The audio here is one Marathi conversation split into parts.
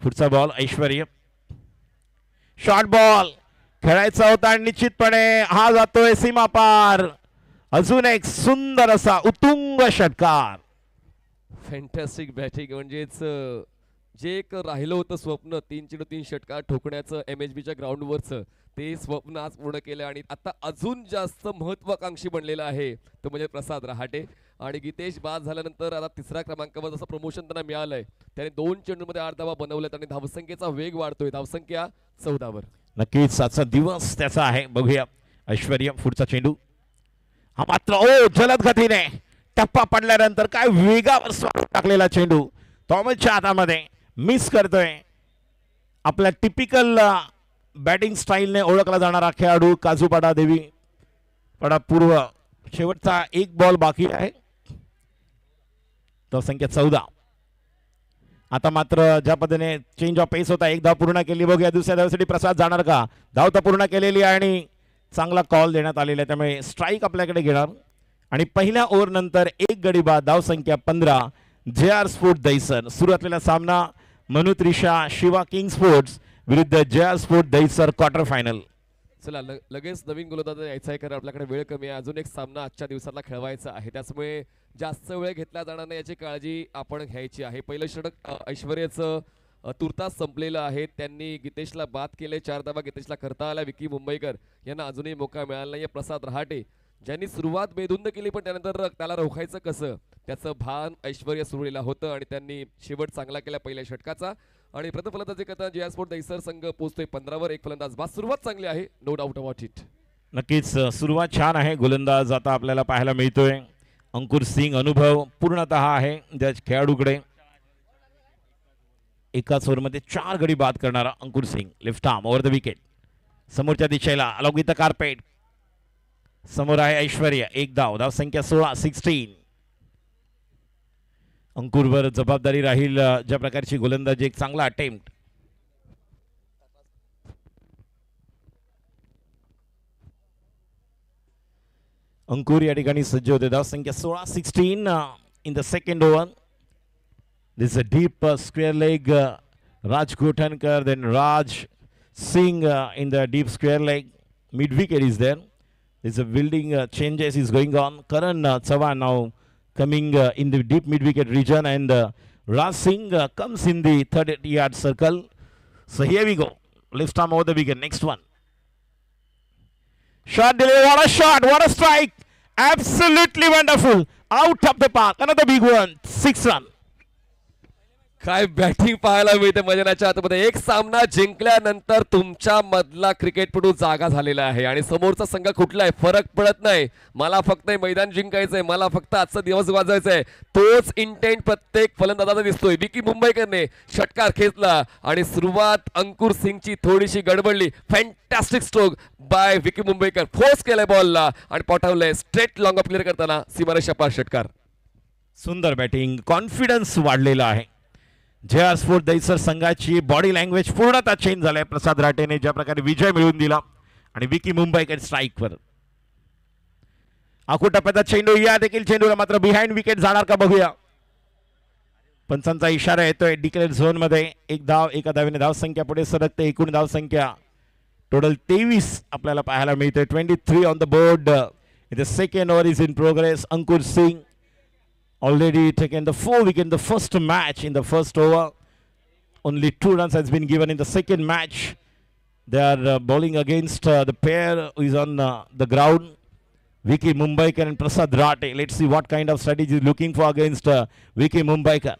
पुढचा बॉल ऐश्वर्य, शॉर्ट बॉल खेळायचा होता आणि निश्चितपणे हा जातोय सीमा पार. अजून एक सुंदर असा उत्तुंग षटकार. Fantastic batting. म्हणजेच जे एक राहिलं होतं स्वप्न 3 षटकार ठोकण्याचं MHBच्या ग्राउंडवरचं, ते स्वप्न आज पूर्ण केलं आणि आता अजून जास्त महत्वाकांक्षी बनलेलं आहे तो म्हणजे प्रसाद रहाटे. आणि गीतेश बाद झाल्यानंतर आता तिसऱ्या क्रमांकावर जसं प्रमोशन त्यांना मिळालंय त्याने 2 चेंडूमध्ये 8 धावा बनवल्यात आणि धावसंख्येचा वेग वाढतोय, धावसंख्या 14 वर. नक्कीच आजचा दिवस त्याचा आहे. बघूया ऐश्वर्य, पुढचा चेंडू हा मात्र ओ जलद गतीने टप्पा पडल्यानंतर काय वेगावर स्वार टाकलेला चेंडू थॉमसच्या हातामध्ये मिस करतोय. आपल्या टिपिकल बॅटिंग स्टाईलने ओळखला जाणारा खेळाडू काजूपाडा देवी पडा पूर्व. शेवटचा एक बॉल बाकी आहे, तो संख्या 14. आता मात्र ज्या पद्धतीने चेंज ऑफ पेस होता, एक धाव पूर्ण केली. बघूया दुसऱ्या धावेसाठी प्रसाद जाणार का. धाव तर पूर्ण केलेली आहे आणि चांगला कॉल देण्यात आलेला आहे, त्यामुळे स्ट्राईक आपल्याकडे घेणार. आणि पहिल्या ओव्हर नंतर एक गडी बाद, धाव संख्या 15. JR sport Dahisar. सुरू असलेला सामना मनु त्रिशा शिवा किंग स्पोर्ट्स विरुद्ध JR sport Dahisar quarter final. चला लगेच नवीन गोलंदाज यायचा आहे, कारण आपल्याकडे वेळ कमी आहे. अजून एक सामना आजच्या दिवसाला खेळवायचा आहे, त्यामुळे जास्त वेळ घेतला जाणार नाही याची काळजी आपण घ्यायची आहे. पहिलं षटक ऐश्वर्याचं तुर्तास संपलेलं आहे. त्यांनी गीतेशला बाद केले, 4 धावा गीतेशला करता आल्या. विकी मुंबईकर यांना अजूनही मोका मिळाला नाही. प्रसाद रहाटे ज्यांनी सुरुवात बेधुंद केली, पण त्यानंतर त्याला रोखायचं कसं त्याचं भान ऐश्वर्या सुरुवातीला होतं आणि त्यांनी शेवट चांगला केला पहिल्या षटकाचा. आणि प्रथम फलंदाजी करता JR स्पोर्ट दहिसर संघ पोहोचतोय 15 वर. एक फलंदाज बाद. सुरुवात चांगली आहे, नो डाऊट अबाउट इट. नक्कीच सुरुवात छान आहे. गोलंदाज आता आपल्याला पाहायला मिळतोय अंकुर सिंग. अनुभव पूर्णतः आहे त्या खेळाडूकडे. एकाच ओव्हरमध्ये 4 गडी बाद करणारा Ankur Singh. Left arm over the wicket, समोरच्या दिशेला अलॉंग विथ द कार्पेट. समोर आहे ऐश्वर्या, एक धाव, धाव संख्या 16. अंकुरवर जबाबदारी राहील ज्या प्रकारची गोलंदाजी, एक चांगला अटेम्प्ट. अंकुर या ठिकाणी सज्ज होते. धाव संख्या 16 in the second over. This a deep square leg. Raj Kothankar, then Raj Singh in the deep square leg. Mid wicket is there. There's a building changes is going on. Karan Chavan now coming in the deep mid wicket region, and Raj Singh comes in the 30-yard circle. So here we go. Left arm over the wicket. Next one. Shot delivery. What a shot! What a strike! Absolutely wonderful. Out of the park. Another big one. 6 run. काय बॅटिंग पाहायला मिळते मैदानाच्या आतमध्ये. एक सामना जिंकल्यानंतर तुमच्या मधला क्रिकेटपटू जागा झालेला आहे आणि समोरचा संघ कुठला आहे फरक पडत नाही. मला फक्त मैदान जिंकायचंय, मला फक्त आजचा दिवस वाजवायचा. तोच इंटेंट प्रत्येक फलंदाजाचा दिसतोय. विकी मुंबईकरने षटकार खेचला आणि सुरुवात अंकुर सिंगची थोडीशी गडबडली. Fantastic stroke by Vicky Mumbaikar. Force केलाय बॉलला आणि पाठवलंय स्ट्रेट लॉंग ऑफ क्लिअर करताना सीमारेषा पार षटकार. सुंदर बॅटिंग, कॉन्फिडन्स वाढलेला आहे. JR स्पोर्ट दहिसर संघाची बॉडी लँग्वेज पूर्णतः चेंज झालाय. प्रसाद राटेने ज्या प्रकारे विजय मिळवून दिला आणि विकी मुंबईकर स्ट्राईकवर. आखू टप्प्याचा चेंडू, या देखील चेंडूला मात्र बिहाइंड विकेट जाणार का बघूया. पंचांचा इशारा येतोय. डिक्लेअर झोन मध्ये एक धाव, एका धावेने धाव संख्या पुढे सरकते. एकूण धाव संख्या टोटल 23 आपल्याला पाहायला मिळते. 23 on the board. The second over is in progress. Ankur Singh already taken the 4 wicket in the first match. In the first over, only 2 runs has been given in the second match. They are bowling against the pair who is on the ground, Vicky Mumbaikar and Prasad Rate. Let's see what kind of strategy is looking for against Vicky Mumbaikar.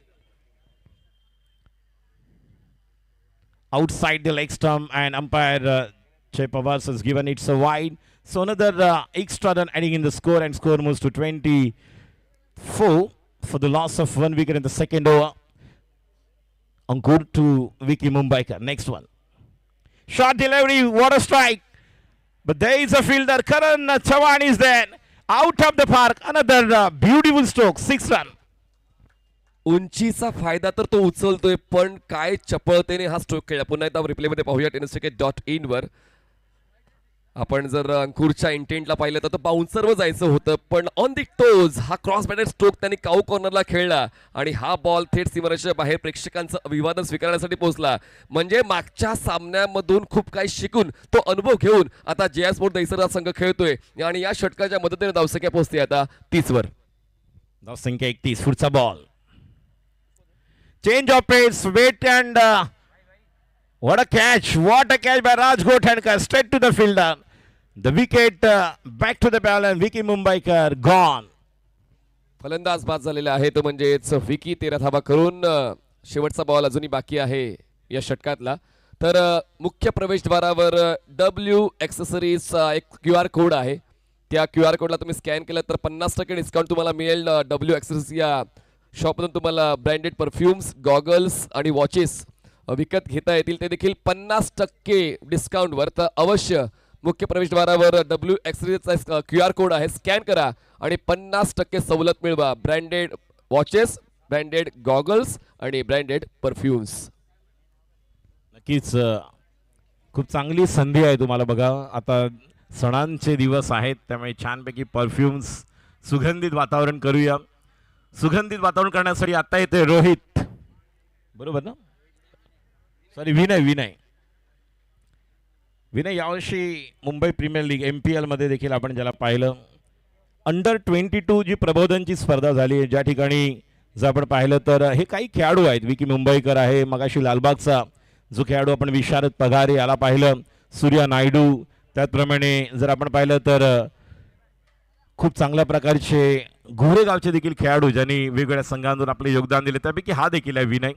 Outside the leg stump, and umpire Jay Pawar has given it a wide. So another extra run adding in the score, and score moves to 24 for the loss of 1 wicket in the second over. Ankur to Vicky Mumbaikar. Next one. Shot delivery. What a strike. But there is a fielder. Karan Chavan is there. Out of the park. Another beautiful stroke. 6 run. उंचीचा फायदा तर तो उचलतोय, पण काय चपळतेने हा स्ट्रोक खेळला. पुन्हा एकदा रिप्लेमध्ये पाहूया tenniscricket.in वर. आपण जर अंकुरच्या इंटेंटला पाहिलं तर बाउन्सरवर जायचं होतं, पण ऑन दी टोज हा क्रॉस बॅटेड स्ट्रोक त्यांनी काऊ कॉर्नरला खेळला आणि हा बॉल थेट सीमारेषेच्या बाहेर प्रेक्षकांचं अभिवादन स्वीकारण्यासाठी पोहोचला. म्हणजे मागच्या सामन्यामधून खूप काही शिकून तो अनुभव घेऊन आता जे स्पोर्ट दहिसरचा संघ खेळतोय आणि या षटकाच्या मदतीने धावसंख्या पोहोचते आता 30 वर. धावसंख्या 31. पुढचा ball, change of pace, wait and what a catch by Raj Gothankar, straight to the fielder. The wicket back to the ball and Vicky Mumbaikar gone. फलंदाज बाद झालेले आहेत, म्हणजेच विकी 13 धावा करून शेवटचा बॉल अजूनही बाकी आहे या षटकातला. तर मुख्य प्रवेशद्वारावर डब्ल्यू एक्सेसरीजचा एक QR कोड आहे. त्या QR कोडला तुम्ही स्कॅन केलं तर 50% डिस्काउंट तुम्हाला मिळेल. डब्ल्यू एक्सेसरीज या शॉपमधून तुम्हाला ब्रँडेड परफ्युम्स, गॉगल्स आणि वॉचेस विकत घेता येतील, ते देखील 50% डिस्काउंटवर. तर अवश्य मुख्य प्रवेशद्वारावर डब्ल्यू एक्सेसरीजचा QR कोड आहे, स्कॅन करा आणि 50% सवलत मिळवा. ब्रँडेड वॉचेस, ब्रँडेड गॉगल्स आणि ब्रँडेड परफ्युम्स. नक्कीच खूप चांगली संधी आहे तुम्हाला. बघा, आता सणांचे दिवस आहेत, त्यामुळे छानपैकी परफ्युम्स, सुगंधित वातावरण करूया. सुगंधित वातावरण करण्यासाठी आता येते रोहित, बरोबर ना? सॉरी, विनय यावर्षी मुंबई प्रीमियर लीग MPL मध्ये देखील आपण ज्याला पाहिलं, अंडर 22 जी प्रबोधनची स्पर्धा झाली, ज्या ठिकाणी जर आपण पाहिलं तर हे काही खेळाडू आहेत. विकी मुंबईकर आहे, मगाशी लालबागचा जो खेळाडू आपण विशारद पगारे याला पाहिलं, सूर्या नायडू. त्याचप्रमाणे जर आपण पाहिलं तर खूप चांगल्या प्रकारचे घोरेगावचे देखील खेळाडू ज्यांनी वेगवेगळ्या संघांतून आपले योगदान दिले, त्यापैकी हा देखील आहे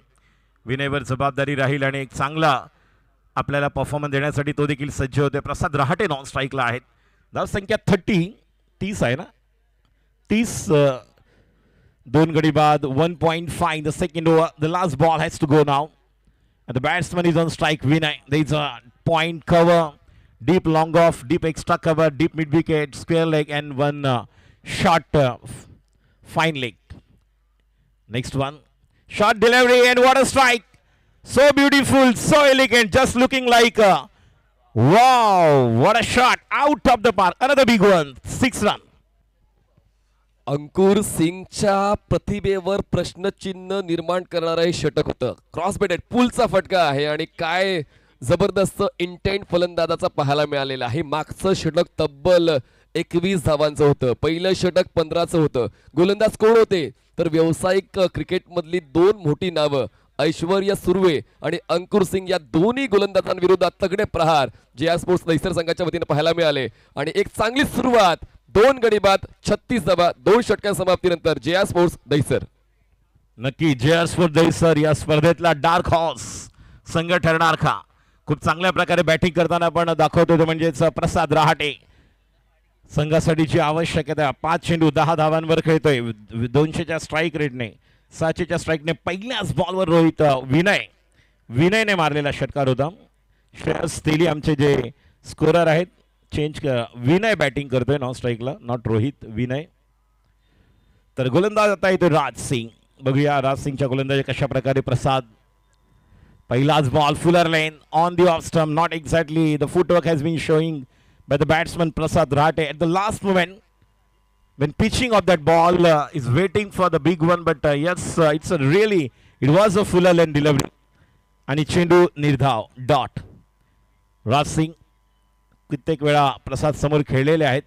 विनयवर जबाबदारी राहील आणि एक चांगला आपल्याला परफॉर्मन्स देण्यासाठी तो देखील सज्ज होते. प्रसाद रहाटे नॉन स्ट्राईकला आहेत. धावसंख्या 30 आहे ना, 30. 2 गडी बाद, 1.5 the second over. The last ball has to go now. The batsman is on strike. Vinay, there is a point cover, deep long off, deep extra cover, deep mid wicket, square leg and one short fine leg. Next one, short delivery and what a strike. So beautiful, so elegant, just looking like a wow, what a shot out of the park. Another big one, 6 run. अंकुर सिंगच्या प्रतिभेवर प्रश्नचिन्ह निर्माण करणारं हे षटक होतं. क्रॉस बेटेड पुलचा फटका आहे आणि काय जबरदस्त इंटेंट फलंदाजाचा पाहायला मिळालेला आहे. मागचं षटक तब्बल 21 धावांचं होतं, पहिलं षटक 15चं होतं. गोलंदाज कोण होते तर व्यावसायिक क्रिकेटमधली 2 मोठी नावं ऐश्वर्या सुर्वे आणि अंकुर सिंग या दोन्ही गोलंदाजांविरोधात तगडे प्रहार जे स्पोर्ट्स दहिसर संघाच्या वतीने पाहायला मिळाले. आणि एक चांगली सुरुवात, 2 गडी बाद, 36 धावा, 2 षटकां समाप्तीनंतर जे स्पोर्ट्स दहिसर. नक्की जे स्पोर्ट्स दहिसर या स्पर्धेतला डार्क हॉर्स संघ ठरणार का? खूप चांगल्या प्रकारे बॅटिंग करताना आपण दाखवतो तो म्हणजेच प्रसाद रहाटे. संघासाठीची आवश्यकता 5 चेंडू 10 धावांवर खेळतोय, 200च्या स्ट्राईक रेटने, 600च्या स्ट्राईकने. पहिल्याच बॉलवर रोहित विनयने मारलेला षटकार होता. श्रेयस तेली आमचे जे स्कोरर आहेत, चेंज विनय बॅटिंग करतोय नॉन स्ट्राईकला, नॉट रोहित, विनय. तर गोलंदाज आता येतो राज सिंग. बघूया राज सिंगच्या गोलंदाजी कशा प्रकारे. प्रसाद, पहिलाच ball, fuller length on the off stump. Not exactly the footwork has been showing by the batsman Prasad Rate at the last moment when pitching of that ball is waiting for the big one, but yes, it was a fuller lane delivery आणि चेंडू निर्धाव डॉट. राज सिंग कित्येक वेळा प्रसाद समोर खेळलेले आहेत.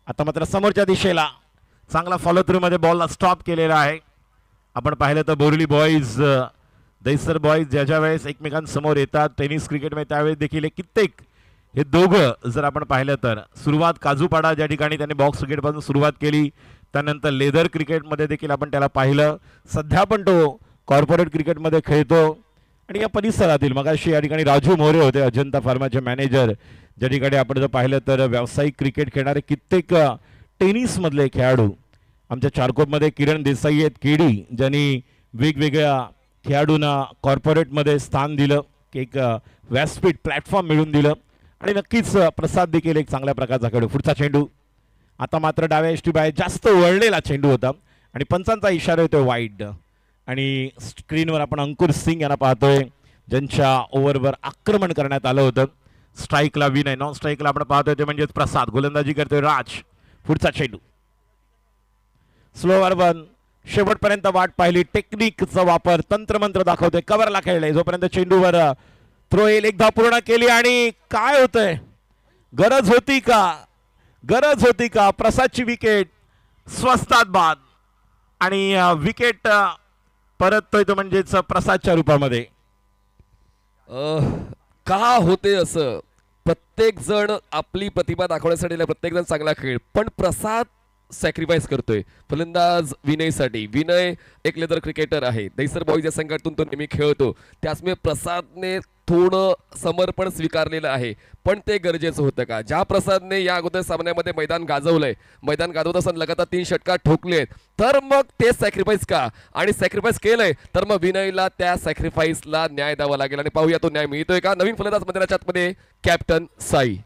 आता मात्र समोरच्या दिशेला चांगला फॉलो थ्रू मध्ये बॉलला स्टॉप केलेला आहे. आपण पाहिलं तर बोरली बॉईज, दहिसर बॉईज ज्याच्या वेळेस एकमेकांसमोर येतात टेनिस क्रिकेटमध्ये, त्यावेळेस देखील कित्येक हे दोघं जर आपण पाहिलं तर सुरुवात काजूपाडा ज्या ठिकाणी त्यांनी बॉक्स क्रिकेटपासून सुरुवात केली, त्यानंतर लेदर क्रिकेटमध्ये देखील आपण त्याला पाहिलं. सध्या पण तो कॉर्पोरेट क्रिकेटमध्ये खेळतो आणि या परिसरातील मगाशी या ठिकाणी राजू मोरे होते, अजंता फार्माचे मॅनेजर, ज्या ठिकाणी आपण जर पाहिलं तर व्यावसायिक क्रिकेट खेळणारे कित्येक टेनिसमधले खेळाडू आमच्या चारकोपमध्ये किरण देसाई आहेत, केडी, ज्यांनी वेगवेगळ्या खेळाडूंना कॉर्पोरेटमध्ये स्थान दिलं, एक व्यासपीठ प्लॅटफॉर्म मिळवून दिलं. आणि नक्कीच प्रसाद देखील एक चांगल्या प्रकारचा खेळू. पुढचा चेंडू आता मात्र डाव्या एष्टी बाहेर जास्त वळलेला चेंडू होता आणि पंचांचा इशारा येतोय वाईड. आणि स्क्रीनवर आपण अंकुर सिंग यांना पाहतोय, ज्यांच्या ओव्हरवर आक्रमण करण्यात आलं होतं. स्ट्राईकला विनय, नॉन स्ट्राईकला आपण पाहतोय ते म्हणजेच प्रसाद. गोलंदाजी करतोय राज. पुढचा चेंडू स्लोवर वन. शेवटपर्यंत वाट पाहिली, टेक्निकचा वापर, तंत्रमंत्र दाखवतोय, कव्हरला खेळले जोपर्यंत चेंडूवर थ्रो येईल. एकदा पूर्ण केली आणि काय होतंय, गरज होती का, गरज होती का. प्रसादची विकेट स्वस्तात बाद आणि विकेट परततोय तो म्हणजेच प्रसादच्या रूपामध्ये. का होते असं. प्रत्येक जण आपली प्रतिभा दाखवण्यासाठी प्रत्येक जण चांगला खेळ, पण प्रसाद सॅक्रिफाईस करतोय फलंदाज विनयसाठी. विनय एक लेदर क्रिकेटर आहे, दैसर बॉईज या संघातून तो नेहमी खेळतो, त्याचमुळे प्रसादने थोडं समर्पण स्वीकारलेलं आहे. पण ते गरजेचं होतं का. ज्या प्रसादने या अगोदर सामन्यामध्ये मैदान गाजवलंय, मैदान गाजवत असताना लगातार 3 षटकार ठोकलेत, तर मग ते सॅक्रिफाईस का. आणि सॅक्रिफाईस केलंय तर मग विनयला त्या सॅक्रिफाईसला न्याय द्यावा लागेल आणि पाहूया तो न्याय मिळतोय का. नवीन फलंदाज मैदानाच्या आतमध्ये कॅप्टन साई.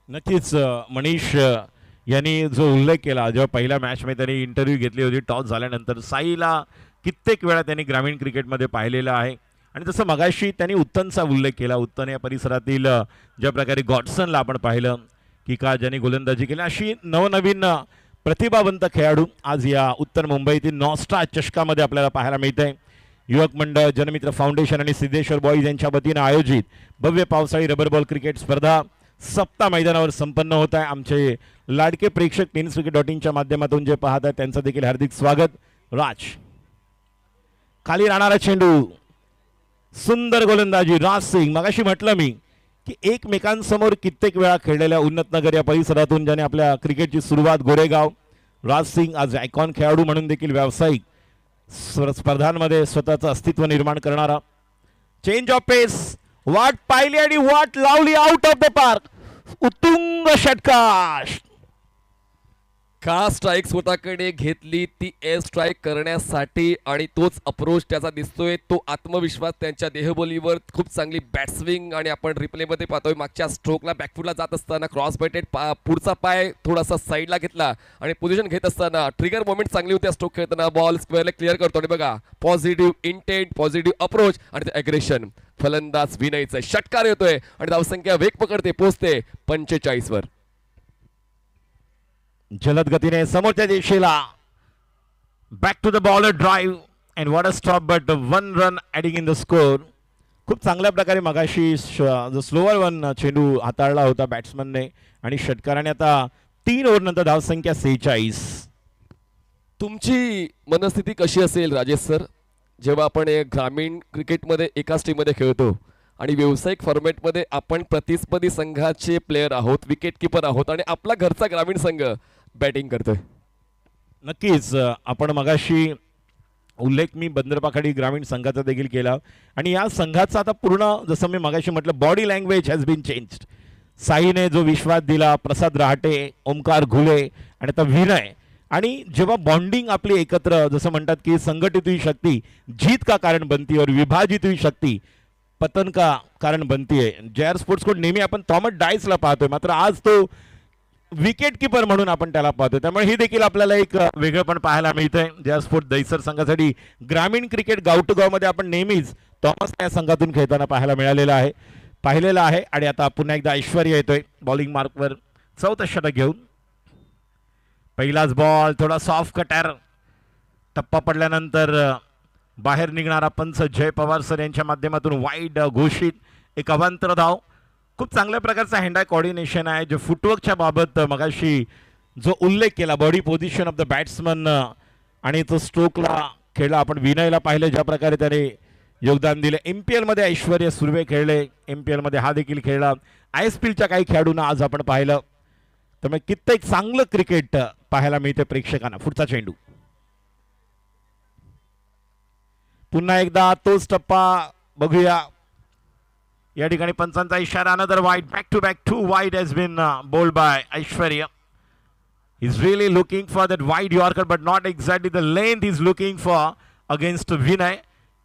नक्कीच मनीष यांनी जो उल्लेख केला, जेव्हा पहिल्या मॅचमध्ये त्यांनी इंटरव्ह्यू घेतली होती टॉस झाल्यानंतर, साईला कित्येक वेळा त्यांनी ग्रामीण क्रिकेटमध्ये पाहिलेलं आहे. आणि तसं मगाशी त्यांनी उत्तनचा उल्लेख केला. उत्तन या परिसरातील ज्या प्रकारे गॉडसनला आपण पाहिलं की का ज्यांनी गोलंदाजी केली, अशी नवनवीन प्रतिभावंत खेळाडू आज या उत्तर मुंबईतील नॉस्टा चषकामध्ये आपल्याला पाहायला मिळत आहे. युवक मंडळ, जनमित्र फाउंडेशन आणि सिद्धेश्वर बॉईज यांच्या वतीनं आयोजित भव्य पावसाळी रबर बॉल क्रिकेट स्पर्धा सप्ता मैदानावर संपन्न होत आहे. आमचे लाडके प्रेक्षक टेनिसक्रिकेट.inच्या माध्यमातून जे पाहत आहेत त्यांचं देखील हार्दिक स्वागत. राज खाली राहणारा चेंडू, सुंदर गोलंदाजी राज सिंग. मगाशी म्हटलं मी की एकमेकांसमोर कित्येक वेळा खेळलेल्या उन्नतनगर या परिसरातून ज्याने आपल्या क्रिकेटची सुरुवात, गोरेगाव, राज सिंग आज आयकॉन खेळाडू म्हणून देखील व्यावसायिक स्पर्धांमध्ये स्वतःचं अस्तित्व निर्माण करणारा. चेंज ऑफ पेस, वाट पाहिली आणि वाट लावली, आउट ऑफ द पार्क, उत्तुंग षटकार. का स्ट्राईक स्वतःकडे घेतली ती ए स्ट्राईक करण्यासाठी आणि तोच अप्रोच त्याचा दिसतोय. तो आत्मविश्वास त्यांच्या देहबोलीवर, खूप चांगली बॅट्सविंग आणि आपण रिप्लेमध्ये पाहतोय मागच्या स्ट्रोकला बॅकफुटला जात असताना क्रॉस बॅटेड पुढचा पाय थोडासा साईडला घेतला आणि पोझिशन घेत असताना ट्रिगर मोमेंट चांगली होती. स्ट्रोक खेळताना बॉल स्क्वेअरला क्लिअर करतो आणि बघा पॉझिटिव्ह इंटेंट, पॉझिटिव्ह अप्रोच आणि ते अग्रेशन. फलंदाज विनयचा षटकार येतोय आणि धावसंख्या वेग पकडते, पोहोचते 45 वर. जलद गतीने समोरच्या दिशेला, back to the bowler drive and what a stop, but 1 run adding in the score. खूप चांगल्या प्रकारे मगाशी जो स्लोवर वन चेंडू हाताळला होता बॅट्समनने आणि षटकाराने. आता 3 ओव्हरनंतर धावसंख्या 46. तुमची मनस्थिती कशी असेल राजेश सर, जेव्हा आपण ग्रामीण क्रिकेटमध्ये एकाच टीममध्ये खेळतो आणि व्यावसायिक फॉर्मॅटमध्ये आपण प्रतिस्पर्धी संघाचे प्लेयर आहोत, विकेट किपर आहोत आणि आपला घरचा ग्रामीण संघ बॅटिंग करतोय. नक्कीच आपण मगाशी उल्लेख मी बंदरपाखाडी ग्रामीण संघाचा देखील केला आणि या संघाचा आता पूर्ण, जसं मी मगाशी म्हटलं, body language has been changed. साईने जो विश्वास दिला, प्रसाद रहाटे, ओमकार घुले आणि आता विनय, आणि जेव्हा बॉन्डिंग आपली एकत्र, जसं म्हणतात की संघटित हुई शक्ती जीत का कारण बनती और विभाजित हुई शक्ती पतन का कारण बनतीये. JR स्पोर्ट्स कोड नेहमी आपण थॉमस डायसला पाहतोय, मात्र आज तो विकेट किपर म्हणून आपण त्याला पाहतोय. त्यामुळे हे देखील आपल्याला एक वेगळंपण पाहायला मिळतंय. JR स्पोर्ट्स दैसर संघासाठी ग्रामीण क्रिकेट गाव टू गावमध्ये आपण नेहमीच थॉमस या संघातून खेळताना पाहिलेला आहे. आणि आता पुन्हा एकदा ऐश्वर्या येतोय बॉलिंग मार्कवर, 4थं षटक घेऊन. पहिलाच बॉल थोडा सॉफ्ट कटर, टप्पा पडल्यानंतर बाहेर निघणारा पंच जय पवार सर यांच्या माध्यमातून वाईड घोषित एक अवांतर धाव. खूप चांगल्या प्रकारचा हँड आय कोऑर्डिनेशन आहे. जे फुटवर्कच्या बाबत मगाशी जो उल्लेख केला, body position of the batsman आणि तो स्ट्रोकला खेळला. आपण विनयला पाहिलं ज्या प्रकारे त्याने योगदान दिले. MPL मध्ये ऐश्वर्या सुर्वे खेळले, MPL मध्ये हा देखील खेळला. ISPLच्या काही खेळाडूंना आज आपण पाहिलं. त्यामुळे कित्येक चांगलं क्रिकेट पाहायला मिळते प्रेक्षकांना. पुढचा चेंडू, पुन्हा एकदा तोच टप्पा बघूया. या ठिकाणी पंचांचा इशारा, another wide, back to back 2 wide has been bowled by Aishwarya. He's really looking for that wide Yorker, but not exactly the length he's looking for against Vinay.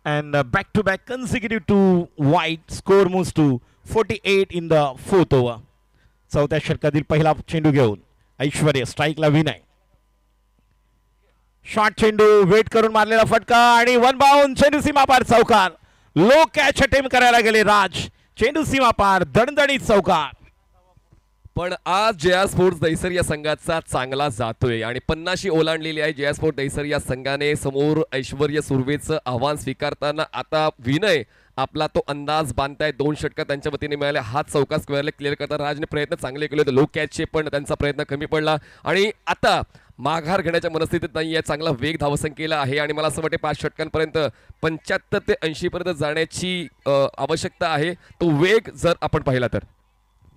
And back to back consecutive 2 wide, score moves to 48 in the 4th over. 4थ्या षटकातील पहिला चेंडू घेऊन ऐश्वर्या, स्ट्राईकला विनय. शॉर्ट चेंडू, वेट करून मारलेला फटका आणि 1 बाउंड, चेंडू सीमा पार चौकार. लो कॅच अटेम्प्ट करायला गेले राज. चेंडू सीमा पार, दणदणीत चौकार. पण आज जे स्पोर्ट्स दहिसर या संघाचा चांगला जातोय आणि 50शी ओलांडलेली आहे जे स्पोर्ट्स दहिसर या संघाने. समोर ऐश्वर्य सुर्वेचं आव्हान स्वीकारताना आता विनय आपला तो अंदाज बांधताय. 2 षटका त्यांच्या वतीने मिळाले. हात चौका स्क्वेअरला क्लिअर करता राजने प्रयत्न चांगले केले होते लो कॅचचे, पण त्यांचा प्रयत्न कमी पडला आणि आता माघार घेण्याच्या मनस्थितीत नाही आहे. चांगला वेग धावसंख्येला आहे आणि मला असं वाटते 5 षटकांपर्यंत 75 ते 80 पर्यंत जाण्याची आवश्यकता आहे. तो वेग जर आपण पाहिला तर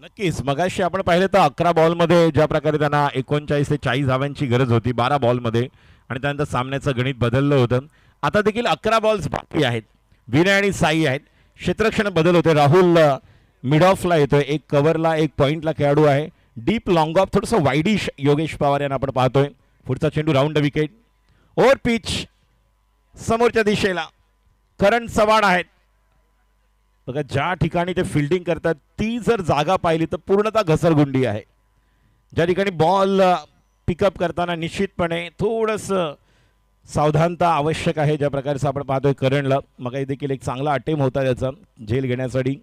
नक्कीच. मगाशी आपण पाहिलं तर 11 बॉलमध्ये ज्या प्रकारे त्यांना 39 ते 40 धाव्यांची गरज होती 12 बॉलमध्ये, आणि त्यानंतर सामन्याचं गणित बदललं होतं. आता देखील 11 बॉल्स बाकी आहेत. विनय आणि साई आहेत. क्षेत्रक्षण बदल होते. राहुल मिड ऑफला येतोय, एक कव्हरला एक पॉइंटला खेळाडू आहे. डीप लॉंग ऑफ थोडंसं वाईडिश योगेश पवार यांना आपण पाहतोय. पुढचा चेंडू राऊंड विकेट, ओव्हर पिच समोरच्या दिशेला. करण चव्हाण आहेत बघा, ज्या ठिकाणी ते फिल्डिंग करतात ती जर जागा पाहिली तर पूर्णतः घसरगुंडी आहे. ज्या ठिकाणी बॉल पिकअप करताना निश्चितपणे थोडंसं सावधानता आवश्यक आहे. ज्या प्रकारचं आपण पाहतोय करणला मग देखील एक चांगला अटेम्प्ट होता त्याचा झेल घेण्यासाठी.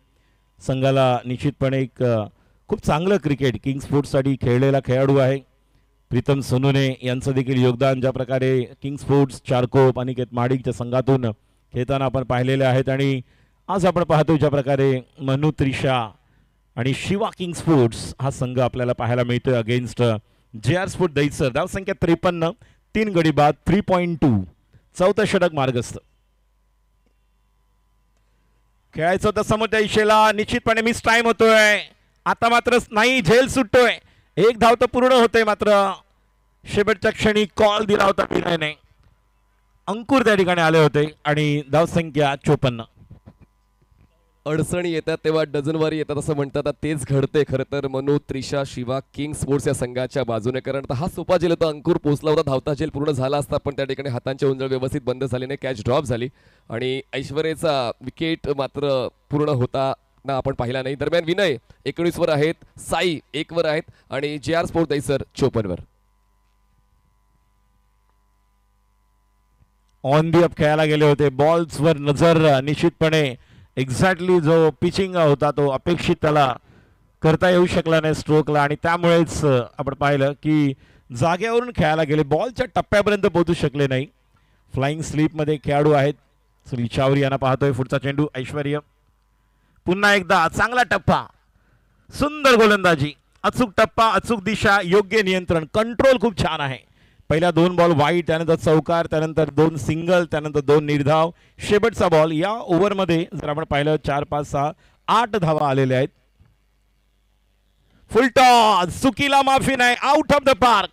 संघाला निश्चितपणे एक खूप चांगलं क्रिकेट किंग्स स्पोर्ट्ससाठी खेळलेला खेळाडू आहे प्रीतम सोनुने यांचं देखील योगदान ज्या प्रकारे किंग्स स्पोर्ट्स चारकोप अनिकेत महाडिकच्या संघातून खेळताना आपण पाहिलेले आहेत. आणि आज आपण पाहतो ज्या प्रकारे मनु त्रिशा आणि शिवा किंग्स स्पोर्ट्स हा संघ आपल्याला पाहायला मिळतोय अगेन्स्ट जे स्पोर्ट दहिसर. धावसंख्या 53, 3 गडी बाद, 3.2. चौथं षटक मार्गस्थ. खेळायचं होतं समोरच्या दिशेला, निश्चितपणे मिस टाइम होतोय. आता मात्र नाही, झेल सुटतोय. एक धाव तर पूर्ण होते, मात्र शेवटच्या क्षणी कॉल दिला होता विनयने. अंकुर त्या ठिकाणी आले होते आणि धावसंख्या 54. अडचणी येतात तेव्हा डझनवारी येतात असं म्हणतात. तेच घडते खरं तर मनु त्रिशा शिवा किंग्स स्पोर्ट्स या संघाच्या बाजूने. कारण हा सोपा झेल होता, अंकुर पोचला होता, धावता झेल पूर्ण झाला असता, पण त्या ठिकाणी हातांची उंजळ व्यवस्थित बंद झाली नाही, कॅच ड्रॉप झाली आणि ऐश्वर्याचा विकेट मात्र पूर्ण होता ना आपण पाहिला नाही. दरम्यान विनय 19 वर आहेत, साई 1 वर आहेत आणि जे स्पोर्ट्स दहिसर 54 वर. ऑन दी अप खेळायला गेले होते. बॉल्सवर नजर, निश्चितपणे एक्झॅक्टली जो पिचिंग होता तो अपेक्षित त्याला करता येऊ शकला नाही स्ट्रोकला, आणि त्यामुळेच आपण पाहिलं की जागेवरून खेळायला गेले, बॉलच्या टप्प्यापर्यंत पोहोचू शकले नाही. फ्लाइंग स्लीपमध्ये खेळाडू आहेत. सुनील चावरी यांना पाहतोय. पुढचा चेंडू ऐश्वर्य, पुन्हा एकदा चांगला टप्पा, सुंदर गोलंदाजी, अचूक टप्पा, अचूक दिशा, योग्य नियंत्रण, कंट्रोल खूप छान आहे. पहिल्या 2 बॉल वाईट, त्यानंतर चौकार, त्यानंतर 2 सिंगल, त्यानंतर 2 निर्धाव. शेवटचा बॉल या ओव्हरमध्ये जर आपण पाहिलं 4, 5, 6, 8 धावा आलेल्या आहेत. फुलटॉस, चुकीला माफी नाही, आउट ऑफ द पार्क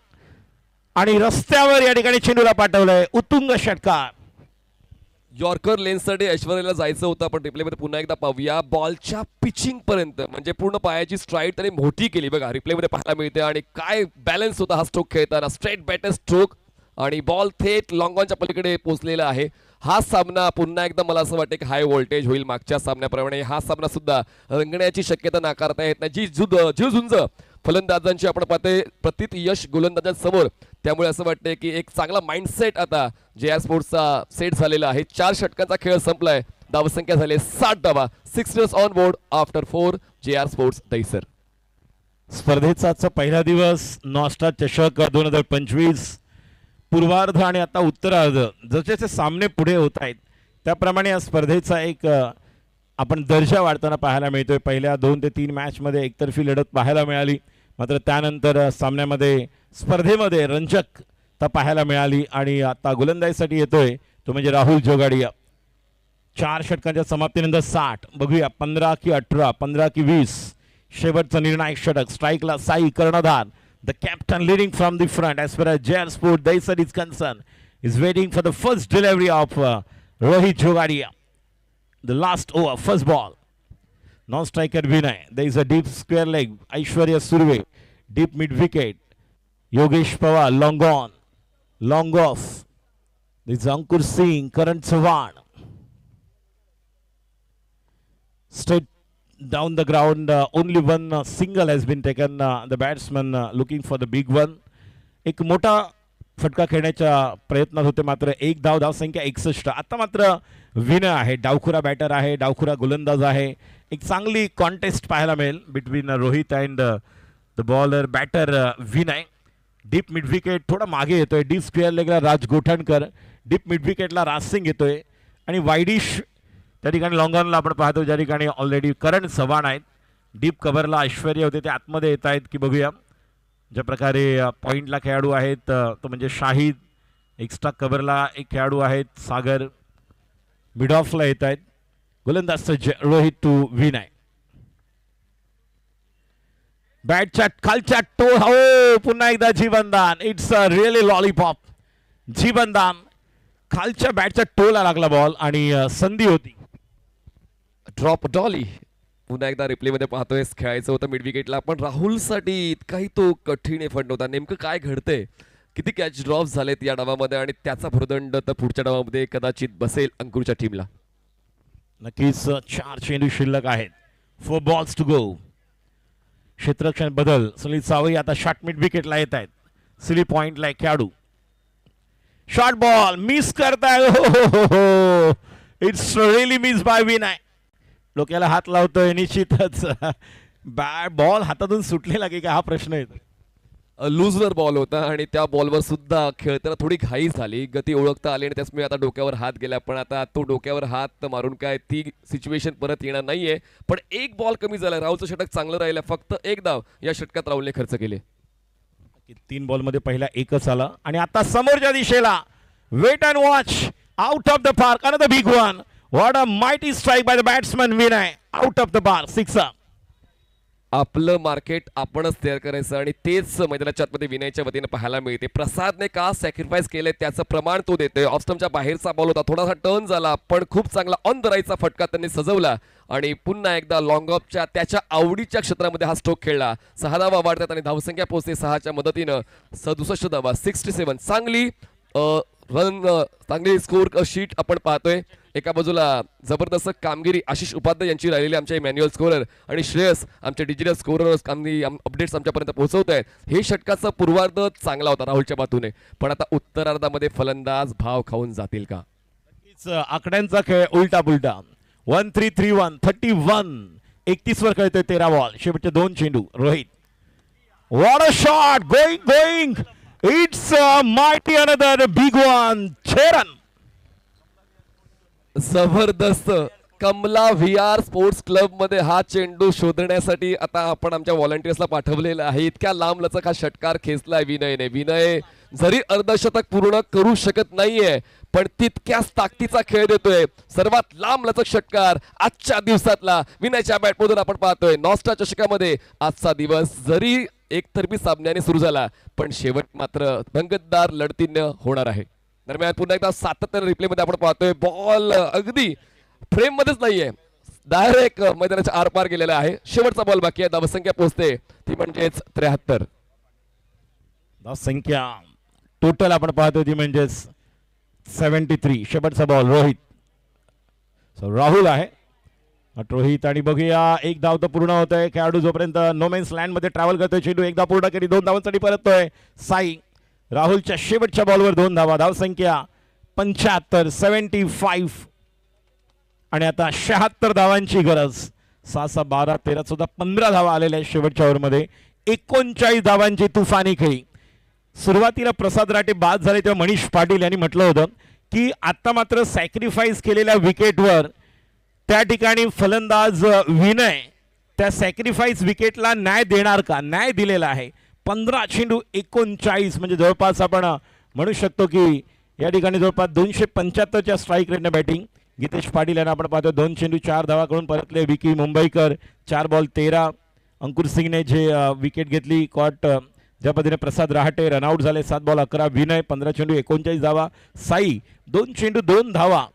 आणि रस्त्यावर या ठिकाणी चेंडूला पाठवलंय. उत्तुंग षटकार. यॉर्कर लेन्ससाठी ऐश्वर्याला जायचं होतं, पण रिप्लेमध्ये पुन्हा एकदा पाहूया. बॉलच्या पिचिंग पर्यंत म्हणजे पूर्ण पायाची स्ट्राईड त्याने मोठी केली बघा, रिप्लेमध्ये पाहायला मिळते. आणि काय बॅलन्स होता हा स्ट्रोक खेळताना, स्ट्रेट बॅटर स्ट्रोक आणि बॉल थेट लॉंग ऑनच्या पलीकडे पोहोचलेला आहे. हा सामना पुन्हा एकदा मला असं वाटतं की हाय व्होल्टेज होईल मागच्या सामन्याप्रमाणे. हा सामना सुद्धा रंगण्याची शक्यता नाकारता येत नाही. जी झुंज फलंदाजांची आपण पाहतोय प्रतीत यश गोलंदाजांसमोर, त्यामुळे असं वाटतंय की एक चांगला माइंडसेट आता जे स्पोर्ट्सचा सेट झालेला आहे. 4 षटकांचा खेळ संपलाय. धावसंख्या झाली 60 धावा. 6 रन्स ऑन बोर्ड आफ्टर 4. जे स्पोर्ट्स दहिसर. स्पर्धेचा आजचा पहिला दिवस, नॉस्टा चषक 2025 पूर्वार्ध आणि आता उत्तरार्ध, जसे सामने पुढे होत आहेत त्याप्रमाणे या स्पर्धेचा एक आपण दर्जा वाढताना पाहायला मिळतोय. पहिल्या 2 ते 3 मॅचमध्ये एकतर्फी लढत पाहायला मिळाली, मात्र त्यानंतर सामन्यामध्ये स्पर्धेमध्ये रंजकता पाहायला मिळाली. आणि आता गोलंदाजीसाठी येतोय तो म्हणजे राहुल जोगाडिया. 4 षटकांच्या समाप्तीनंतर 60. बघूया 15 की 18, 15 की 20. शेवटचा निर्णायक षटक. स्ट्राईकला साई कर्णधार, the captain leading from the front as far as JR Sport Daisar is concerned, is waiting for the first delivery of Rohit Jogadia. The last over, first ball. Non-striker Vinay. There is a deep square leg. Aishwarya Surve, deep mid wicket. Yogesh Pawar, long on, long off. This is Ankur Singh, Karan Chauhan. Straight down the ground, only one single has been taken. The batsman looking for the big one. एक मोठा फटका खेळण्याच्या प्रयत्नात होते, मात्र एक धावसंख्या 61. आता मात्र विनय आहे, डावखुरा बॅटर आहे, डावखुरा गोलंदाज आहे. एक चांगली कॉन्टेस्ट पाहायला मिळेल between Rohit and the bowler batter Vinay. Deep mid wicket थोडा मागे येतोय. डीप स्क्वेअर लेगला राज गोठणकर, डीप मिड विकेटला राजसिंग येतोय आणि वाईडिश त्या ठिकाणी लॉंग ऑनला आपण पाहतो ज्या ठिकाणी ऑलरेडी करण चव्हाण आहेत. डीप कव्हरला ऐश्वर्या होते ते आतमध्ये येत आहेत की बघूया. ज्या प्रकारे पॉईंटला खेळाडू आहेत तो म्हणजे शाहिद. एक्स्ट्रा कव्हरला एक खेळाडू आहेत सागर. मिड ऑफला येत आहेत. गोलंदाज सज्ज रोहित टू विनय. बॅटच्या खालच्या टो हो पुन्हा एकदा जीवनदान. It's a really lollipop. जीवनदान खालच्या बॅटच्या टोला लागला बॉल आणि संधी होती. ड्रॉप डॉली पुन्हा एकदा रिप्ले मध्ये पाहतोय. खेळायचं होतं मिड विकेटला पण राहुलसाठी इतकाही तो कठीण एफर्ट नव्हता. नेमकं काय घडतंय, किती कॅच ड्रॉप झालेत या डावामध्ये आणि त्याचा भुर्दंड तर पुढच्या डावामध्ये कदाचित बसेल अंकुरच्या टीमला. नक्कीच 4 चेंडू शिल्लक आहेत. 4 balls टू गो. क्षेत्ररक्षण बदल. सुनील सावई आता शॉट मिड विकेटला येत आहेत. सिली पॉइंटला एक खेळाडू. शॉर्ट बॉल मिस करताय. हो it's really miss by Vinay. डोक्याला हात लावतोय. निश्चितच बॉल हातातून सुटलेला की काय हा प्रश्न येतो. लूजवर बॉल होता आणि त्या बॉलवर सुद्धा खेळताना थोडी घाई झाली. गती ओळखता आली आणि त्याचमुळे आता डोक्यावर हात गेला. पण आता तो डोक्यावर हात मारून काय ती सिच्युएशन परत येणार नाहीये. पण एक बॉल कमी झाला. राहुलचं षटक चांगलं राहिलं. फक्त एक धाव या षटकात राहुलने खर्च केले. 3 बॉलमध्ये पहिला एकच आला आणि आता समोरच्या दिशेला wait and watch. Out of the park. Another big one. What a mighty strike by the batsman Vinay. Out of the park. 6. आपलं मार्केट आपणच तयार करायचं आणि तेच मैदानाच्या आतमध्ये विनयच्या वतीने पाहायला मिळते. प्रसादने का सॅक्रिफाईस केलंय त्याचं प्रमाण तो देतोय. ऑफ स्टंपच्या बाहेरचा बॉल होता. थोडासा टर्न झाला पण खूप चांगला ऑन द राईटचा फटका त्यांनी सजवला आणि पुन्हा एकदा लॉंग ऑफच्या त्याच्या आवडीच्या क्षेत्रामध्ये हा स्ट्रोक खेळला. 6 धावा वाढतात आणि धावसंख्या पोहोचते 6च्या मदतीनं 67 धावा. 67 चांगली रन चांगली स्कोर शीट आपण पाहतोय. एका बाजूला जबरदस्त कामगिरी आशिष उपाध्याय यांची राहिलेली आमचे मॅन्युअल स्कोरर आणि श्रेयस आमचे डिजिटल स्कोरर अपडेट्स आमच्यापर्यंत पोहोचवत आहेत. हे षटकाचा पूर्वार्ध चांगला होता राहुलच्या बाजूने पण आता उत्तरार्धामध्ये फलंदाज भाव खाऊन जातील का. आकड्यांचा खेळ उलटा पुलटा. 1-3-3-1 31. 31 वर खेळतोय 13 बॉल. शेवटचे 2 चेंडू. Rohit. What a shot. Going. Its mighty another big one. 6 run. जबरदस्त. कमला VR स्पोर्ट्स क्लब मध्ये हा चेंडू शोधण्यासाठी आता आपण आमच्या व्हॉलंटियर्सला पाठवलेला आहे. इतक्या लांब लचक हा षटकार खेचलाय विनयने. विनय जरी अर्धशतक पूर्ण करू शकत नाहीये पण तितक्याच ताकदीचा खेळ देतोय. सर्वात लांब लचक षटकार आजच्या दिवसातला विनयच्या बॅटमधून आपण पाहतोय. नॉस्टा चषकामध्ये आजचा दिवस जरी एकतर्फी सामन्याने सुरू झाला पण शेवट मात्र रंगतदार लढतीनं होणार आहे. दरम्यान पुन्हा एकदा सातत्याने रिप्ले मध्ये आपण पाहतोय. बॉल अगदी फ्रेम मध्येच नाहीये. डायरेक्ट मैदानाच्या आरपार गेलेला आहे. शेवटचा बॉल बाकी आहे. धावसंख्या पोहोचते ती म्हणजेच 73. धावसंख्या टोटल आपण पाहतोय ती म्हणजेच 73. शेवटचा बॉल रोहित. राहुल आहे. रोहित आणि बघूया एक धाव तर पूर्ण होतोय. खेळाडू जोपर्यंत नोमेन्स लँड मध्ये ट्रॅव्हल करतोय. चेंडू एकदा पूर्ण केली. 2 धावांसाठी परततोय साई. राहुलच्या शेवटच्या बॉलवर 2 धावा. धावसंख्या 75. 75 आणि आता 76 धावांची गरज. 6-6 12 13 14 15 धावा आलेल्या आहेत शेवटच्या ओव्हरमध्ये. 39 धावांची तुफानी खेळी. सुरुवातीला प्रसाद राटे बाद झाले तेव्हा मनीष पाटील यांनी म्हटलं होतं की आता मात्र सॅक्रिफाईस केलेल्या विकेटवर त्या ठिकाणी फलंदाज विनय त्या सॅक्रिफाईस विकेटला न्याय देणार का. न्याय दिलेला आहे. 15 चेंडू 39 म्हणजे जवळपास आपण म्हणू शकतो की या ठिकाणी जवळपास 275च्या स्ट्राईक रेटने बॅटिंग. गीतेश पाटील यांना आपण पाहतो 2 चेंडू 4 धावा करून परतले. विकी मुंबईकर 4 बॉल 13. अंकुर सिंगने जे विकेट घेतली कॉट ज्या पद्धतीने प्रसाद रहाटे रनआउट झाले. 7 बॉल 11. विनय 15 चेंडू 39 धावा. साई 2 चेंडू 2 धावा.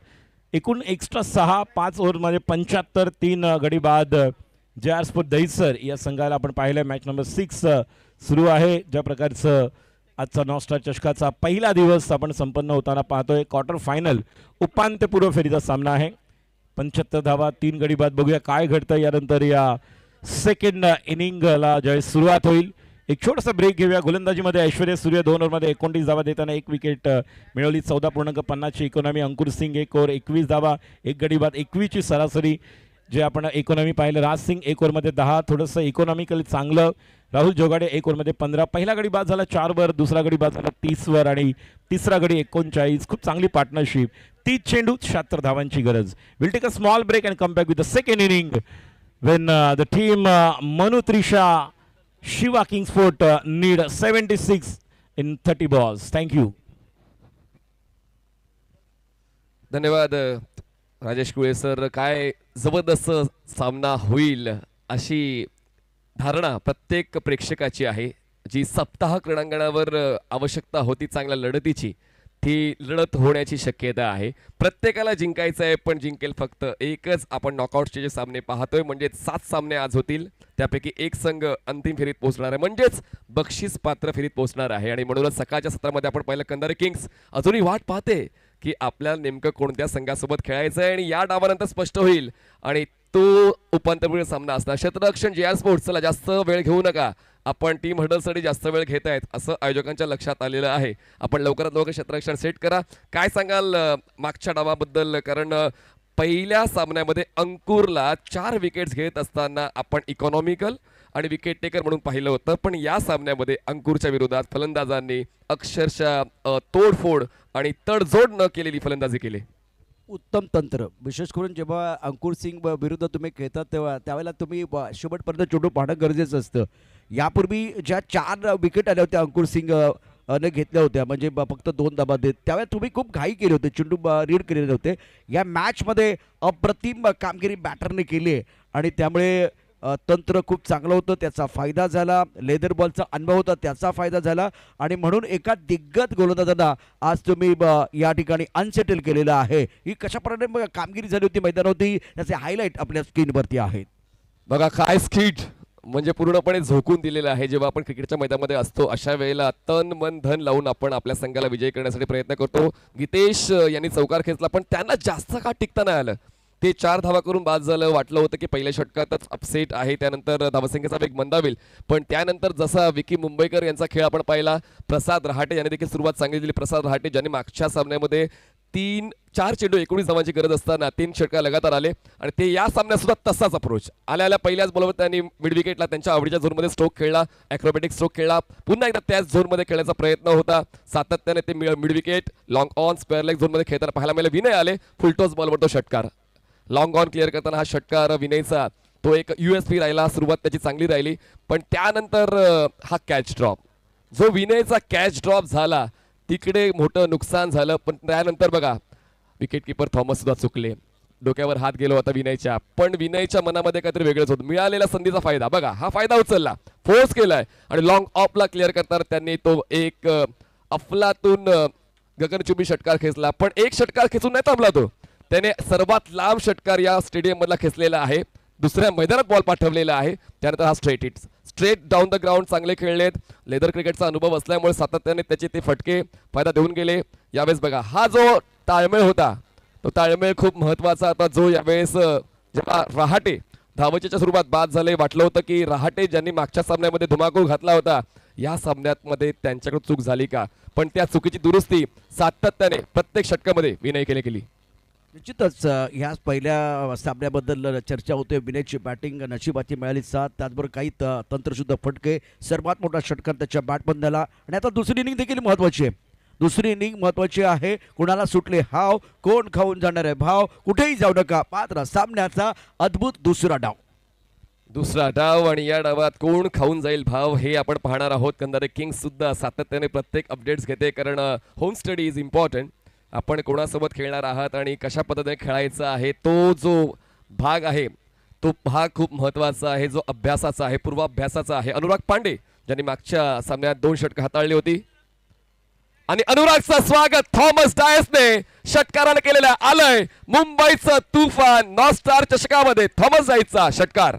एकूण एक्स्ट्रा 6 5 ओव्हरमध्ये 75. 3 गडी बाद. JR स्पोर्ट दहिसर या संघाला आपण पाहिलं. मॅच नंबर 6 सुरू आहे. ज्या प्रकारचं आजचा नॉस्टार चषकाचा पहिला दिवस आपण संपन्न होताना पाहतोय. क्वार्टर फायनल उपांत्यपूर्व फेरीचा सामना आहे. 75 धावा 3 गडी बाद. बघूया काय घडतं यानंतर या सेकंड इनिंगला ज्यावेळी सुरुवात होईल. एक छोटासा ब्रेक घेऊया. गोलंदाजीमध्ये ऐश्वर्या सूर्य 2 ओव्हरमध्ये 29 धावा देताना 1 विकेट मिळवली. 14.50ची इकॉनॉमी. अंकुर सिंग 1 ओव्हर 21 धावा 1 गडी बाद 21ची सरासरी. जे आपण इकॉनॉमी पाहिलं, राज सिंग एक ओव्हरमध्ये 10, थोडंसं इकॉनॉमिकली चांगलं. राहुल जोगाडे एक ओव्हरमध्ये 15. पहिला गडी बाद झाला 4 वर, दुसरा गडी बाद झाला 30 वर आणि तिसरा गडी 39. खूप चांगली पार्टनरशिप. 30 चेंडू 76 धावांची गरज. Will take a small break and come back with the second inning when the team Manu Trisha Shiva Kingsport need 76 in 30 balls. Thank you. धन्यवाद राजेश कुळे सर. काय जबरदस्त सामना होईल अशी धारणा प्रत्येक प्रेक्षकाची आहे. जी सप्ताह क्रीडांगणावर आवश्यकता होती चांगल्या लढतीची, ती लढत होण्याची शक्यता आहे. प्रत्येकाला जिंकायचं आहे, पण जिंकेल फक्त एकच. आपण नॉकआउटचे जे सामने पाहतोय म्हणजे 7 सामने आज होतील, त्यापैकी एक संघ अंतिम फेरीत पोहोचणार आहे, म्हणजेच बक्षीस पात्र फेरीत पोहोचणार आहे. आणि म्हणूनच सकाळच्या सत्रामध्ये आपण पाहिलं कंधारे किंग्स अजूनही वाट पाहते की आपल्याला नेमकं कोणत्या संघासोबत खेळायचं आहे, आणि या डावानंतर स्पष्ट होईल. आणि तो उपांत्यपूर्व सामना असणार. क्षेत्ररक्षण जे आर स्पोर्ट्स, चला जास्त वेळ घेऊ नका, आपण टीम हडलसाठी जास्त वेळ घेत आहेत असं आयोजकांच्या लक्षात आलेलं आहे. आपण लवकरात लवकर क्षेत्ररक्षण सेट करा. काय सांगाल मागच्या डावाबद्दल? कारण पहिल्या सामन्यामध्ये अंकुरला 4 विकेट्स घेत असताना आपण इकॉनॉमिकल आणि विकेट टेकर म्हणून पाहिलं होतं, पण या सामन्यामध्ये अंकुरच्या विरोधात फलंदाजांनी अक्षरशः तोडफोड आणि तडजोड न केलेली फलंदाजी केली. उत्तम तंत्र, विशेष करून जेव्हा अंकुर सिंग विरुद्ध तुम्ही खेळतात तेव्हा त्यावेळेला तुम्ही शेवटपर्यंत चेंडू पाहणं गरजेचं असतं. यापूर्वी ज्या 4 विकेट आल्या होत्या अंकुर सिंग ने घेतल्या होत्या, म्हणजे फक्त 2 धावा देत, त्यावेळेला तुम्ही खूप घाई केले होते, चेंडू रीड केलेले होते. या मॅचमध्ये अप्रतिम कामगिरी बॅटरने केली आहे आणि त्यामुळे तंत्र खूप चांगलं होतं, त्याचा फायदा झाला. लेदर बॉलचा अनुभव होता, त्याचा फायदा झाला. आणि म्हणून एका दिग्गज गोलंदाजांना आज तुम्ही या ठिकाणी अनसेटल केलेलं आहे. ही कशा प्रकारे कामगिरी झाली होती मैदानावरती, त्याचे हायलाईट आपल्या स्क्रीनवरती आहेत. बघा काय स्किट, म्हणजे पूर्णपणे झोकून दिलेलं आहे. जेव्हा आपण क्रिकेटच्या मैदानामध्ये असतो अशा वेळेला तन मन धन लावून आपण आपल्या संघाला विजयी करण्यासाठी प्रयत्न करतो. गीतेश यांनी चौकार खेचला, पण त्यांना जास्त का टिकता नाही आलं. ते 4 धावा करून बाद झालं. वाटलं होतं की पहिल्या षटकातच अपसेट आहे, त्यानंतर धावसंख्येचा वेग मंदावेल, पण त्यानंतर जसा विकी मुंबईकर यांचा खेळ आपण पाहिला, प्रसाद रहाटे यांनी देखील सुरुवात चांगली दिली. प्रसाद रहाटे ज्यांनी मागच्या सामन्यामध्ये 4 चेंडू 19 धावांची गरज असताना 3 षटका लगातार आले, आणि ते या सामन्यात सुद्धा तसाच अप्रोच आल्या पहिल्याच बॉलवर त्यांनी मिड विकेटला त्यांच्या आवडीच्या झोनमध्ये स्ट्रोक खेळला, ॲक्रोबॅटिक स्ट्रोक खेळला. पुन्हा एकदा त्याच झोनमध्ये खेळण्याचा प्रयत्न होता. सातत्याने ते mid wicket long on square leg झोनमध्ये खेळताना पाहायला मिळाले. विनय आले, फुलटॉस बॉलवर तो षटकार लॉंग ऑन क्लिअर करताना हा षटकार विनयचा तो एक USP राहिला. सुरुवात त्याची चांगली राहिली, पण त्यानंतर हा कॅच ड्रॉप, जो विनयचा कॅच ड्रॉप झाला तिकडे मोठं नुकसान झालं. पण त्यानंतर बघा विकेट किपर थॉमस सुद्धा चुकले, डोक्यावर हात गेलो होता विनयच्या, पण विनयच्या मनामध्ये काहीतरी वेगळंच होतं. मिळालेल्या संधीचा फायदा बघा, हा फायदा उचलला, फोर्स केलाय आणि लॉंग ऑफला क्लिअर करताना त्यांनी तो एक अफलातून गगनचुंबी षटकार खेचला. पण एक षटकार खेचून नाही थांबला तो, त्याने सर्वात लांब षटकार या स्टेडियम मधला खेचलेला आहे. दुसऱ्या मैदानात बॉल पाठवलेला आहे. त्यानंतर हा straight hit, straight down the ground चांगले खेळलेत. लेदर क्रिकेटचा अनुभव असल्यामुळे सातत्याने त्याचे ते फटके फायदा देऊन गेले. यावेळेस बघा हा जो ताळमेळ होता, तो ताळमेळ खूप महत्वाचा होता, जो यावेळेस जेव्हा रहाटे धावचेच्या सुरुवात बाद झाले, वाटलं होतं की रहाटे ज्यांनी मागच्या सामन्यामध्ये धुमाकूळ घातला होता, या सामन्यामध्ये त्यांच्याकडे चूक झाली का, पण त्या चुकीची दुरुस्ती सातत्याने प्रत्येक षटकामध्ये विनय केली. निश्चितच ह्या पहिल्या सामन्याबद्दल चर्चा होते. विनयची बॅटिंग नशिबाची मिळाली साथ, त्याचबरोबर काही तंत्रशुद्ध फटके, सर्वात मोठा षटकार त्याच्या बॅटमधून झाला. आणि आता दुसरी इनिंग देखील महत्त्वाची आहे. दुसरी इनिंग महत्त्वाची आहे. कोणाला सुटले हाव, कोण खाऊन जाणार आहे भाव, कुठेही जाऊ नका. मात्र सामन्याचा अद्भुत दुसरा डाव आणि या डावात कोण खाऊन जाईल भाव हे आपण पाहणार आहोत. कंधारे किंग्स सुद्धा सातत्याने प्रत्येक अपडेट्स घेते, कारण होम स्टडी इज इम्पॉर्टंट. आपण कोणासोबत खेळणार आहात आणि कशा पद्धतीने खेळायचा आहे, तो जो भाग आहे तो भाग खूप महत्त्वाचा आहे, जो अभ्यासाचा आहे, पूर्वाभ्यासाचा आहे. अनुराग पांडे ज्यांनी मागच्या सामन्यात 2 षटक हाताळली होती, आणि अनुरागचं स्वागत थॉमस डायसने षटकाराने केलेलं आलंय. मुंबईचं तुफान नॉस्टार चषकामध्ये थॉमस डायसचा षटकार.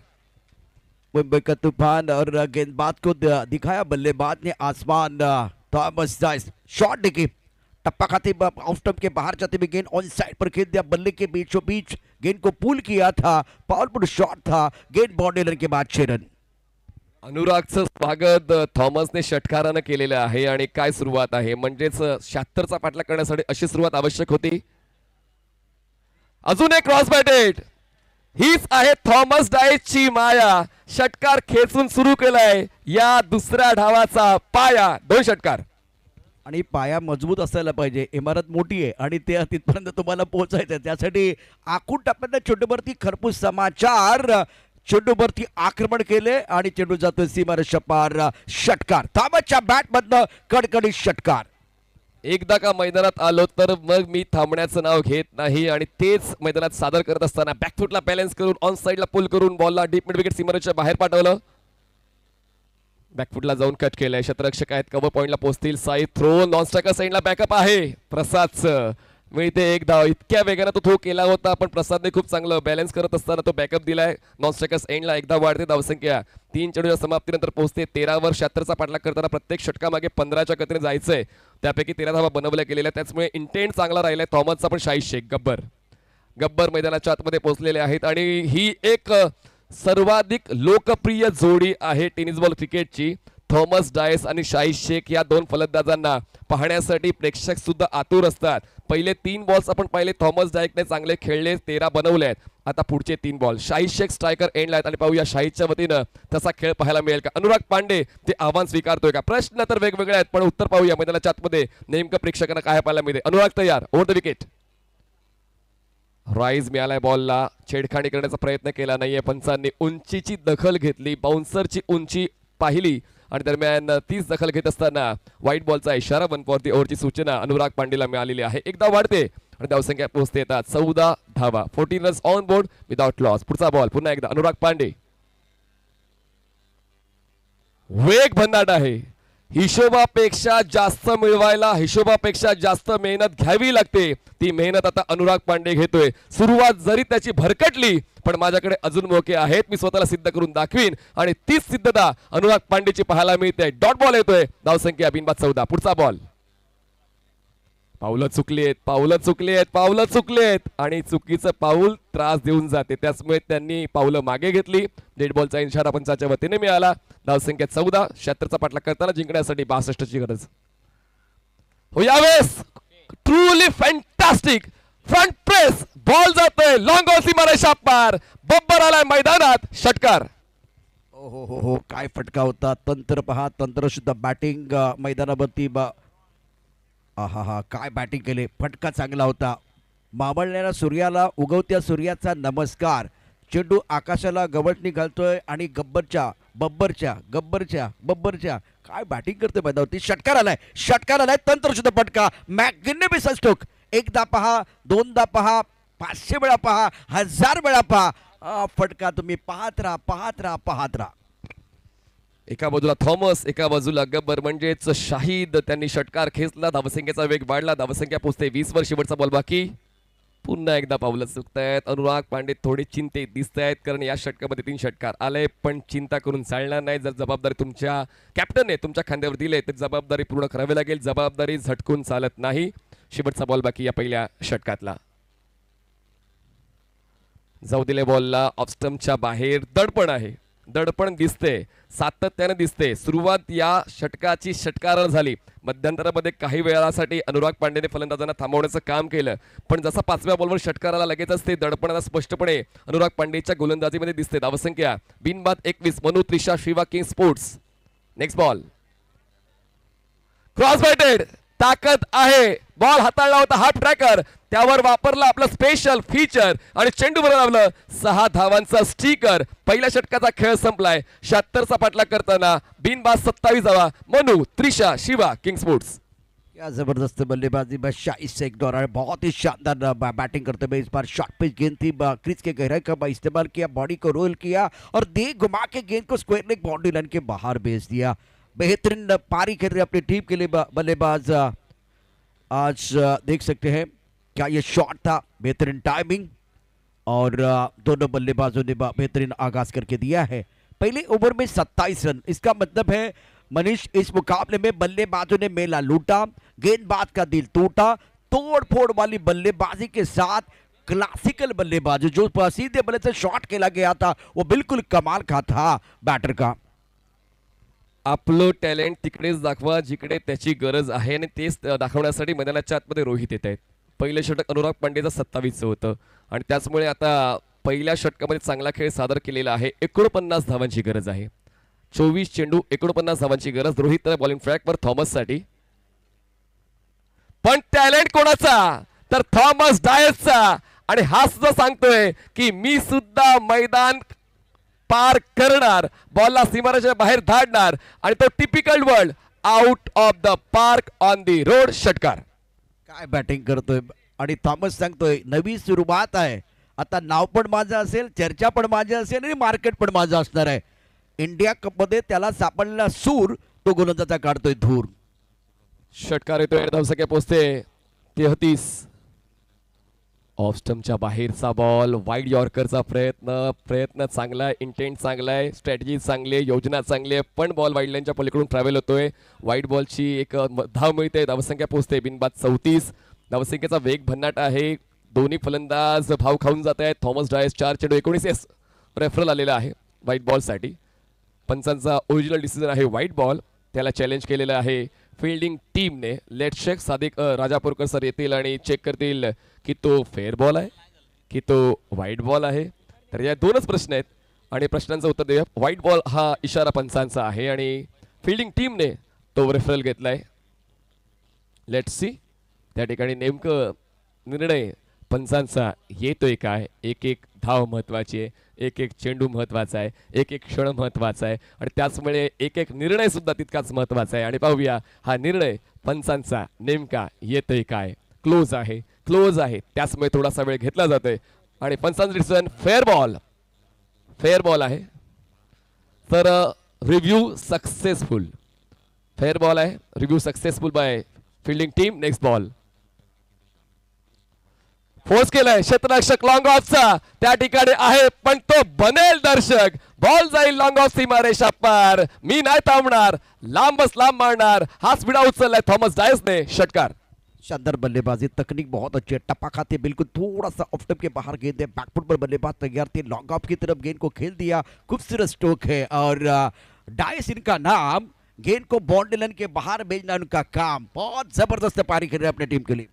मुंबई का तूफान और गेंदबाज को दिखाया बल्लेबाज ने आसमान. थॉमस डाइस शॉट देखिए, टप्पा खाते ऑफ स्टंप के बाहर जाते हुए गेंद ऑन साइड पर खेल दिया, बल्ले के बीचों बीच गेंद को पुल किया था. पावरफुल शॉट था, गेंद बाउंड्री लाइन के बाद 6 रन. अनुरागचं स्वागत थॉमसने षटकारानं केलेलं आहे. आणि काय सुरुवात आहे, म्हणजेच 76चा पाठलाग करण्यासाठी अशी सुरुवात आवश्यक होती. अजून एक क्रॉस बॅटेड हीच आहे थॉमस डायसची माया. षटकार खेचून सुरू केलाय या दुसऱ्या धावाचा पाया. 2 षटकार. आणि पाया मजबूत असायला पाहिजे. इमारत मोठी आहे आणि ते तिथपर्यंत तुम्हाला पोहोचायचं आहे. त्यासाठी आखून टाकण्याचा चेंडूवरती खरपूस समाचार. चेंडूवरती आक्रमण केले आणि चेंडू जातोय सीमारेषा पार. षटकार. थॉमसच्या बॅटमधनं कडकडीत षटकार. एकदा का मैदानात आलो तर मग मी थांबण्याचं नाव घेत नाही आणि तेच मैदानात सादर करत असताना बॅकफुटला बॅलन्स करून ऑन साइडला पुल करून बॉलला डीप मिड विकेट सीमारेषेच्या बाहेर पाठवलं. बॅकफुटला जाऊन कट केलंय. क्षेत्ररक्षक आहेत, कव्हर पॉइंटला पोहोचतील. साई थ्रो नॉन स्ट्रायकर साइडला बॅकअप आहे प्रसादचं. मिळते एक धाव. इतक्या वेगाने तो थ्रो केला होता पण प्रसादने खूप चांगलं बॅलन्स करत असताना तो बॅकअप दिलाय. नॉन स्ट्रायकर्स एंडला एकदा वाढते धावसंख्या. 3 चेंडूच्या समाप्तीनंतर पोहोचते 13 वर. 76चा पाठलाग करताना प्रत्येक षटकामागे 15च्या गतीने जायचंय. त्यापैकी 13 धावा बनवल्या गेलेल्या. त्याचमुळे इंटेंट चांगला राहिलाय थॉमसचा पण. शाहीद शेख गब्बर मैदानाच्या आतमध्ये पोहोचलेले आहेत आणि ही एक सर्वाधिक लोकप्रिय जोडी आहे टेनिस बॉल क्रिकेटची. थॉमस डायस आणि शाहीद शेख या 2 फलंदाजांना पाहण्यासाठी प्रेक्षक सुद्धा आतुर असतात. पहिले 3 बॉल्स आपण पाहिले थॉमस डायसने चांगले खेळले, 13 बनवले आहेत. आता पुढचे 3 बॉल शाहीद शेख स्ट्रायकर एंडला आहेत आणि पाहूया शाहीदच्या वतीनं तसा खेळ पाहायला मिळेल का. अनुराग पांडे ते आव्हान स्वीकारतोय का. प्रश्न तर वेगवेगळे आहेत पण उत्तर पाहूया मैदानाच्या आतमध्ये नेमकं प्रेक्षकांना काय पाहायला मिळते. अनुराग तयार. Over the wicket. राईज मिळालाय बॉलला. छेडखाणी करण्याचा प्रयत्न केला नाहीये पंचांनी. उंचीची दखल घेतली, बाउन्सरची उंची पाहिली आणि दरम्यान 30 दखल घेत असताना व्हाईट बॉलचा इशारा 1 फॉर दी ओव्हरची सूचना अनुराग पांडेला मिळालेली आहे. एकदा वाढते आणि धावसंख्या पोहोचते येतात 14 धावा. 14 runs on board without loss. पुढचा बॉल पुन्हा एकदा अनुराग पांडे. वेग भन्नाट आहे. हिशोबापेक्षा जास्त मिळवायला हिशोबापेक्षा जास्त मेहनत घ्यावी लागते. ती मेहनत आता अनुराग पांडे घेतोय. सुरुवात जरी त्याची भरकटली पण माझ्याकडे अजून मौके आहेत. मी स्वतःला सिद्ध करून दाखवीन आणि तीच सिद्धता अनुराग पांडेची पाहायला मिळते. डॉट बॉल येतोय. धावसंख्या बिनबाद 14. पुढचा बॉल. पावलं चुकलेत आणि चुकीचं पाऊल त्रास देऊन जाते. त्याचमुळे त्यांनी पावलं मागे घेतली. डेड बॉलचा इशारा पंचाच्या वतीने मिळाला. धावसंख्या 14. 76चा पाठलाग करताना जिंकण्यासाठी 62ची गरज. हो यावेळेस truly fantastic front press. Ball जातोय लॉंग ऑन सीमारेषा पार. बब्बर आलाय मैदानात. षटकार. हो काय फटका होता. तंत्र पहा. तंत्र सुद्धा बॅटिंग मैदानावरती. हा काय बॅटिंग केले. फटका चांगला होता. मावळलेल्या सूर्याला उगवत्या सूर्याचा नमस्कार. चेंडू आकाशाला गवटणी घालतोय आणि गब्बरच्या काय बॅटिंग करतोय मैदानावरती. षटकार आलाय. तंत्र सुद्धा फटका. Magnificent stroke. एकदा पहा, दोनदा पहा, 500 वेळा पहा, 1000 वेळा पहा. फटका तुम्ही पाहत राहा. एका बाजूला थॉमस, एका बाजूला गब्बर म्हणजेच शाहीद. त्यांनी षटकार खेचला. धावसंख्येचा वेग वाढला. धावसंख्या पोहोचते 20 वर. शेवटचा बॉल बाकी. पुन्हा एकदा पावलं चुकतायत. अनुराग पांडे थोडे चिंतेत दिसत आहेत कारण या षटकामध्ये 3 षटकार आले. पण चिंता करून चालणार नाही. जर जबाबदारी तुमच्या कॅप्टनने तुमच्या खांद्यावर दिली तर जबाबदारी पूर्ण करावी लागेल. जबाबदारी झटकून चालत नाही. शेवटचा बॉल बाकी या पहिल्या षटकातला. जाऊ दिले बॉलला ऑफस्टम्पच्या बाहेर. दडपण दिसते, सातत्याने दिसते. सुरुवात या षटकाची षटकारण झाली. मध्यंतरामध्ये काही वेळासाठी अनुराग पांडेने फलंदाजांना थांबवण्याचं काम केलं पण जसा 5व्या बॉलवर षटकाराला लगेचच ते दडपणाला स्पष्टपणे अनुराग पांडेच्या गोलंदाजीमध्ये दिसते. धावसंख्या बिनबाद 21. Manu Trisha Shiva king sports. Next ball cross batted. ताकद आहे. बॉल हाताळला होता हाफ ट्रॅकर. त्यावर वापरला आपलं स्पेशल फीचर आणि चेंडूवर लावलं 6 धावांचा स्टिकर. पहिल्या षटकाचा खेळ संपलाय. 76चा पाठलाग करताना बिनबाद 27 धावा. Manu Trisha Shiva king sports. क्या जबरदस्त बल्लेबाजी में शाहीद शेख द्वारा. बहुत ही शानदार बैटिंग करते हुए इस बार शॉर्ट पिच गेंद थी. क्रीज के गहराई का इस्तेमाल किया, बॉडी को रोल किया और दे घुमा के गेंद को स्क्वायर लेग बाउंड्री लाइन के बाहर भेज दिया. बेहतरीन पारी खेल रहे अपनी टीम के लिए बल्लेबाज. आज देख सकते हैं क्या ये शॉट था. बेहतरीन टाइमिंग और दोनों बल्लेबाजों ने बेहतरीन आगाज करके दिया है. पहले ओवर में 27 रन. इसका मतलब है मनीष इस मुकाबले में बल्लेबाजों ने मेला लूटा, गेंदबाज का दिल टूटा. तोड़ फोड़ वाली बल्लेबाजी के साथ क्लासिकल बल्लेबाजी जो सीधे बल्ले से शॉट खेला गया था वो बिल्कुल कमाल का था बैटर का. आपलं टॅलेंट तिकडेच दाखवा जिकडे त्याची गरज आहे आणि तेच दाखवण्यासाठी मैदानाच्या आतमध्ये रोहित येत आहेत. पहिलं षटक अनुराग पांडेचं 27चं होतं आणि त्याचमुळे आता पहिल्या षटकामध्ये चांगला खेळ सादर केलेला आहे. 49 धावांची गरज आहे. 24 चेंडू 49 धावांची गरज. रोहित बॉलिंग ट्रॅकवर थॉमस साठी, पण टॅलेंट कोणाचा तर थॉमस डायसचा. आणि हा सुद्धा सांगतोय की मी सुद्धा मैदान पार करणार, बॉलला सीमारेषेच्या बाहेर धाडणार आणि तो typical world out of the park on the road. षटकार. काय बॅटिंग करतोय आणि थॉमस सांगतोय नवी सुरुवात आहे. आता नाव पण माझं असेल, चर्चा पण माझी असेल आणि मार्केट पण माझं असणार आहे. इंडिया कप मध्ये त्याला सापडलेला सूर तो गोलंदाजा काढतोय धूर. षटकार येतोय. धावसंख्या पोहोचते 33. ऑफ स्टंपच्या बाहेरचा बॉल. वाईड यॉर्करचा प्रयत्न चांगला आहे, इंटेंट चांगला आहे, स्ट्रॅटेजी चांगली आहे, योजना चांगली आहे, पण बॉल वाईड लाईनच्या पलीकडून ट्रॅव्हल होतोय. वाईड बॉलची एक धाव मिळते. धावसंख्या पोहोचते बिनबाद 34. धावसंख्येचा वेग भन्नाट आहे. दोन्ही फलंदाज भाव खाऊन जात आहेत. थॉमस डायस 4 चेंडू 19 रेफरल आलेला आहे व्हाईट बॉलसाठी. पंचांचा ओरिजिनल डिसिजन आहे व्हाईट बॉल. त्याला चॅलेंज केलेलं आहे फिल्डिंग टीमने. Let's check. Sadiq Rajapurkar sir येतील आणि चेक करतील की तो फेअर बॉल आहे की तो व्हाईट बॉल आहे. तर या दोनच प्रश्न आहेत आणि प्रश्नांचं उत्तर देऊया. व्हाईट बॉल हा इशारा पंचांचा आहे आणि फिल्डिंग टीमने तो रेफरल घेतलाय. लेट्स सी त्या ठिकाणी नेमकं निर्णय पंचांचा येतोय काय. एक एक धाव महत्वाची आहे, एक एक चेंडू महत्वाचा आहे, एक एक क्षण महत्वाचा आहे आणि त्याचमुळे एक एक निर्णय सुद्धा तितकाच महत्वाचा आहे. आणि पाहूया हा निर्णय पंचांचा नेमका येतोय काय. क्लोज आहे, क्लोज आहे, त्याचमुळे थोडासा वेळ घेतला जातोय आणि पंचांचा डिसिजन फेअर बॉल आहे. तर रिव्ह्यू सक्सेसफुल. फेअर बॉल आहे. Review successful by fielding team. Next ball. Force केलाय क्षेत्ररक्षक लॉंग ऑफचा. त्या ठिकाणी आहे पण तो बनेल दर्शक. बॉल जाईल लॉंग ऑफ सीमारेषा पार. मी नाही थांबणार, लांबच लांब मारणार. हा स्पीडा उचललाय थॉमस डायसने. षटकार. शानदार बल्लेबाजी, तकनीक बहुत अच्छी है. टप्पा खाते बिल्कुल थोड़ा सा ऑफ स्टंप के बाहर गेंद है. बैकफुट पर बल्लेबाज तैयार थे. लॉन्ग ऑफ की तरफ गेंद को खेल दिया. खूबसूरत स्ट्रोक है और डाइस इनका नाम. गेंद को बाउंड्री लाइन के बाहर भेजना उनका काम. बहुत जबरदस्त पारी खेल रहे हैं अपने टीम के लिए.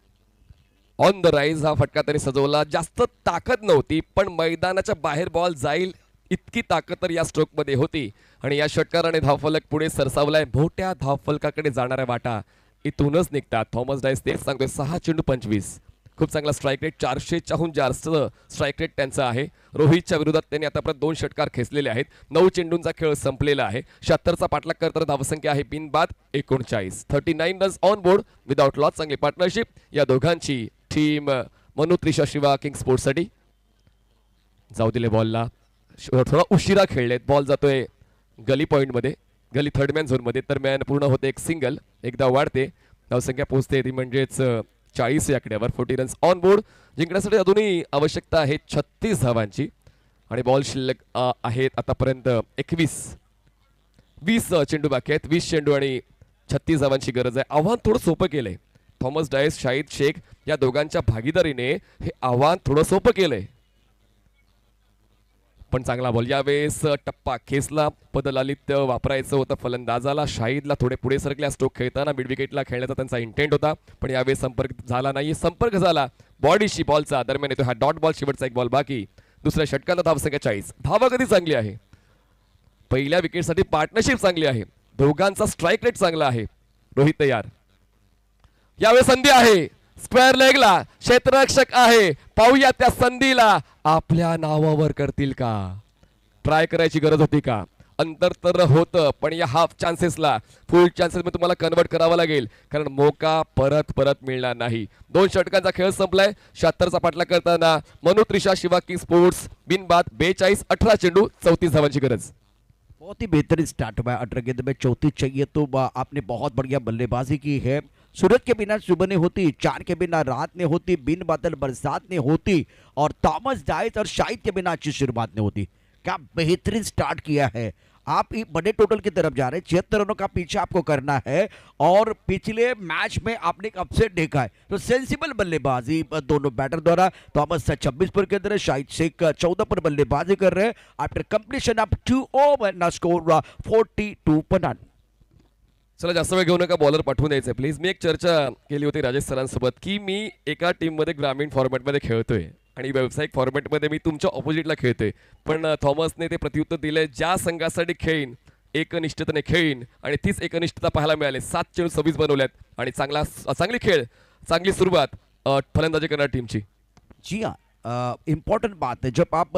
ऑन द राइज हा फटका त्यांनी सजवला. जास्त ताकद नव्हती पण मैदानाच्या बाहेर बॉल जाईल इतकी ताकद तर या स्ट्रोक मध्ये होती आणि या षटकाराने धावफलक पुढे सरसावलाय. मोठ्या धावफलकाकडे जाणाऱ्या वाटा इथूनच निघतात. थॉमस डायस तेच सांगतोय. 6 चेंडू 25. खूप चांगला स्ट्राईक रेट. 400च्याहून जास्त स्ट्राईक रेट त्यांचा आहे. रोहितच्या विरोधात त्यांनी आतापर्यंत 2 षटकार खेचलेले आहेत. 9 चेंडूंचा खेळ संपलेला आहे. 76चा पाठलाग करताना धावसंख्या आहे बिनबाद 39. 39 runs on board without loss. चांगली पार्टनरशिप या दोघांची. Team Manu Trisha Shiva king sports साठी. जाऊ दिले बॉलला. थोडा उशिरा खेळलेत. बॉल जातोय गली पॉइंट मध्ये, गली थर्डमॅन झोन मध्ये. तर मॅन पूर्ण होते एक सिंगल. एकदा वाढते. धावसंख्या पोहोचते ती म्हणजेच 40 या आकड्यावर. 40 रन्स ऑन बोर्ड. जिंकण्यासाठी अजूनही आवश्यकता आहे 36 धावांची आणि बॉल शिल्लक आहेत आतापर्यंत 21. 20 चेंडू बाकी आहेत. 20 चेंडू आणि 36 धावांची गरज आहे. आव्हान थोडं सोपं केलंय. थॉमस डायस, शाहिद शेख या दोघांच्या भागीदारीने हे आव्हान थोडं सोपं केलंय. पण चांगला बॉल. यावेळेस टप्पा खेचला. पदलालित्य वापरायचं होतं फलंदाजाला. शाहिदला थोडे पुढे सरकल्या. स्ट्रोक खेळताना मिड विकेटला खेळण्याचा त्यांचा इंटेंट होता पण यावेळेस संपर्क झाला नाही. संपर्क झाला बॉडीशी बॉलचा. दरम्यान येतो हा डॉट बॉल. शेवटचा एक बॉल बाकी. दुसऱ्या षटकाला धावसंख्या 40. धावा कधी चांगली आहे. पहिल्या विकेटसाठी पार्टनरशिप चांगली आहे. दोघांचा स्ट्राईक रेट चांगला आहे. रोहित तयार. यावेळी संधी आहे. स्क्वेअर लेगला क्षेत्ररक्षक आहे. पाहूया त्या संधीला आपल्या नावावर करतील का. ट्राय करायची गरज होती का. अंतर तर होतं पण या हाफ चान्सेसला फुल चान्सेस मध्ये तुम्हाला कन्वर्ट करावं लागेल कारण मौका परत मिळणार नाही. 2 षटकांचा खेळ संपलाय. 76चा पाठलाग करताना मनु त्रिशा शिवा किंग स्पोर्ट्स बिनबाद 42. 18 चेंडू 34 धावांची गरज. बहुत ही बेहतरीन स्टार्ट हुआ है. 18 गेंद में 34 चाहिए तो आपने बहुत बढ़िया बल्लेबाजी की है. सूरज के बिना सुबह नहीं होती, 4 के बिना रात नहीं होती, बिन बादल बरसात नहीं होती और थॉमस डाइस और शाहिद के बिना अच्छी शुरुआत नहीं होती. क्या बेहतरीन स्टार्ट किया है. आप एक बड़े टोटल की तरफ जा रहे हैं. 76 रनों का पीछे आपको करना है और पिछले मैच में आपने एक अपसेट देखा है तो सेंसिबल बल्लेबाजी दोनों बैटर द्वारा. थॉमस 26 पर के अंदर, शाहिद शेख 14 पर बल्लेबाजी कर रहे हैं. After completion of 2 over score 42 per run. चला जास्त वेळ घेऊ नका. बॉलर पाठवून द्यायचं प्लीज. मी एक चर्चा केली होती राजेश सरांसोबत की मी एका टीम मध्ये ग्रामीण फॉर्मॅटमध्ये खेळतोय आणि व्यावसायिक फॉर्मॅटमध्ये मी तुमच्या ऑपोजिटला खेळतोय, पण थॉमसने ते प्रत्युत्तर दिलंय, ज्या संघासाठी खेळीन एकनिष्ठतेने खेळीन आणि तीच एकनिष्ठता पाहायला मिळाली. 7 चेंडू 26 बनवल्यात आणि चांगली खेळ, चांगली सुरुवात फलंदाजी करणार टीमची. जी हाँ, इम्पोर्टेंट बात है जब आप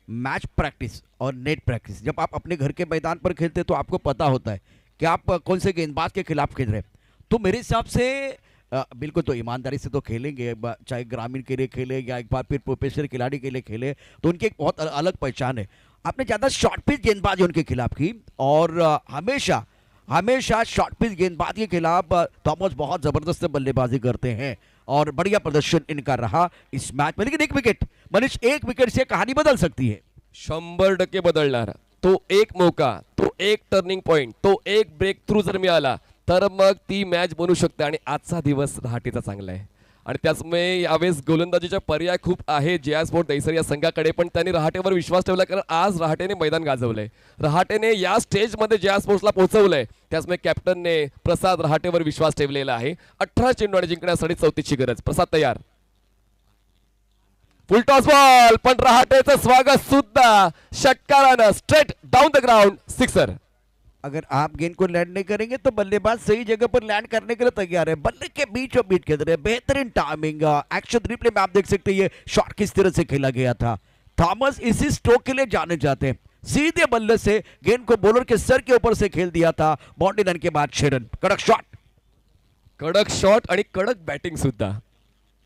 मैच प्रैक्टिस और नेट प्रैक्टिस जब आप अपने घर के मैदान पर खेलते हैं तो आपको पता होता है कि आप कौन से गेंदबाज के खिलाफ खेल रहे हैं. तो मेरे हिसाब से बिल्कुल तो ईमानदारी से तो खेलेंगे, चाहे ग्रामीण के लिए खेले या एक बार फिर प्रोफेशनल खिलाड़ी के लिए खेले, तो उनकी एक बहुत अलग पहचान है. आपने ज़्यादा शॉर्ट पिच गेंदबाजी उनके खिलाफ की और हमेशा शॉर्ट पिच गेंदबाज के खिलाफ थॉमस बहुत ज़बरदस्त बल्लेबाजी करते हैं और बढ़िया प्रदर्शन इनका रहा इस मैच में. लेकिन एक विकेट मनीष, एक विकेट से कहानी बदल सकती है. 100% बदलणार. तो एक मौका, तो एक टर्निंग पॉइंट, तो एक ब्रेक थ्रू जर मिळाला तर मग ती मॅच बनू शकते. आणि आजचा दिवस रहाटेचा चांगला आहे आणि त्याचमुळे यावेळेस गोलंदाजीचा पर्याय खूप आहे जे आर स्पोर्ट दहिसर या संघाकडे, पण त्यांनी रहाटेवर विश्वास ठेवला कारण आज रहाटेने मैदान गाजवलंय. रहाटेने या स्टेजमध्ये जे आर स्पोर्ट्सला पोहोचवलंय, त्याचमुळे कॅप्टनने प्रसाद रहाटेवर विश्वास ठेवलेला आहे. 18 चेंडू आणि जिंकण्यासाठी 34ची गरज. प्रसाद तयार. फुल टॉस बॉल, पण रहाटेचं स्वागत सुद्धा षटकारानं straight down the ground, sixer. अगर आप गेंद को लैंड नहीं करेंगे तो बल्लेबाज सही जगह पर लैंड करने के लिए तैयार है. बल्ले के बीचों बीच खेल रहे हैं, बेहतरीन टाइमिंग. एक्शन रिप्ले में आप देख सकते हैं ये शॉट किस तरह से खेला गया था. थॉमस इसी स्ट्रोक के लिए जाने जाते हैं. सीधे बल्ले से गेंद को बॉलर के सर के ऊपर से खेल दिया था. बाउंड्री लाइन के बाद 6 रन. कडक शॉट आणि कडक बॅटिंग सुद्धा.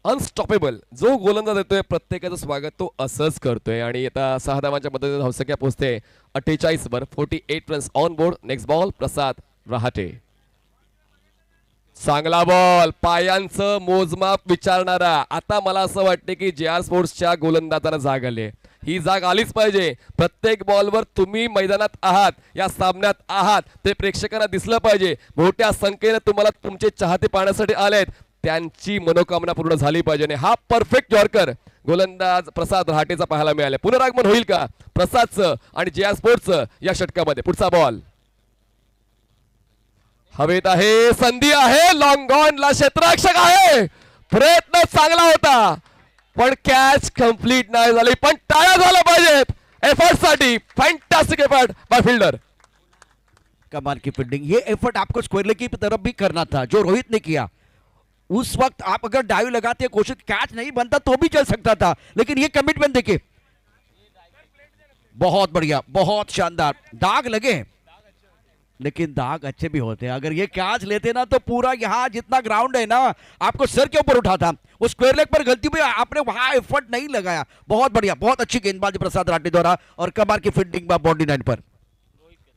अनस्टॉपेबल. जो गोलंदाज येतोय प्रत्येकाचं स्वागत तो असंच करतोय. आणि आता 6 धावांच्या मदतीने धावसंख्या पोहोचते 48 वर. 48 runs on board. Next ball Prasad Rahate. चांगला बॉल, पायांचं मोजमाप विचारणारा. आता मला असं वाटते की जे आर स्पोर्ट्सच्या गोलंदाजांना जाग आली. ही जाग आलीच पाहिजे. प्रत्येक बॉलवर तुम्ही मैदानात आहात, या सामन्यात आहात, ते प्रेक्षकांना दिसलं पाहिजे. मोठ्या संख्येने तुम्हाला तुमचे चाहते पाहण्यासाठी आलेत, त्यांची मनोकामना पूर्ण झाली पाहिजे. आणि हा परफेक्ट यॉर्कर गोलंदाज प्रसाद रहाटेचा पाहायला मिळाला. पुनरागमन होईल का प्रसादचं आणि जे आर स्पोर्ट्सचं या षटकामध्ये? पुढचा बॉल हवेत आहे, संधी आहे, लॉंग ऑन ला क्षेत्ररक्षक आहे. प्रयत्न चांगला होता पण कॅच कंप्लीट नाही झाली. पण टाळ्या झाला पाहिजेत एफर्ट साठी. फॅंटास्टिक एफर्ट बाय फील्डर. कमाल की फील्डिंग. ये एफर्ट आपको स्क्वायर लेग की तरफ भी करना था जो रोहित ने किया. उस वक्त आप अगर डाइव लगाते कोशिश, कैच नहीं बनता तो भी चल सकता था. लेकिन ये कमिटमेंट देखिए, बहुत बढ़िया, बहुत शानदार. दाग लगे हैं लेकिन दाग अच्छे भी होते हैं. अगर ये कैच लेते ना तो पूरा यहाँ जितना ग्राउंड है ना आपको सर के ऊपर उठा था. वो स्क्वायर लेग पर गलती हुई, आपने वहां एफर्ट नहीं लगाया. बहुत बढ़िया, बहुत अच्छी गेंदबाजी प्रसाद राठे द्वारा और कमाल की फील्डिंग बाउंड्री लाइन पर.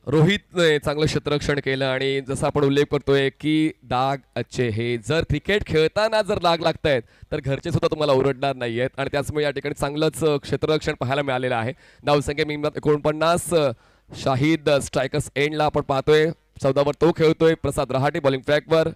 रोहितने चांगलं क्षेत्ररक्षण केलं. आणि जसं आपण उल्लेख करतोय की दाग अच्छे हे, जर क्रिकेट खेळताना जर दाग लागतायत तर घरचे सुद्धा तुम्हाला ओरडणार नाहीयेत. आणि त्याचमुळे या ठिकाणी चांगलंच क्षेत्ररक्षण पाहायला मिळालेलं आहे. धावसंख्या मिनिमात 49. शाहिद स्ट्रायकर्स एंडला आपण पाहतोय. 14 वर तो खेळतोय. प्रसाद रहाटे बॉलिंग ट्रॅकवर.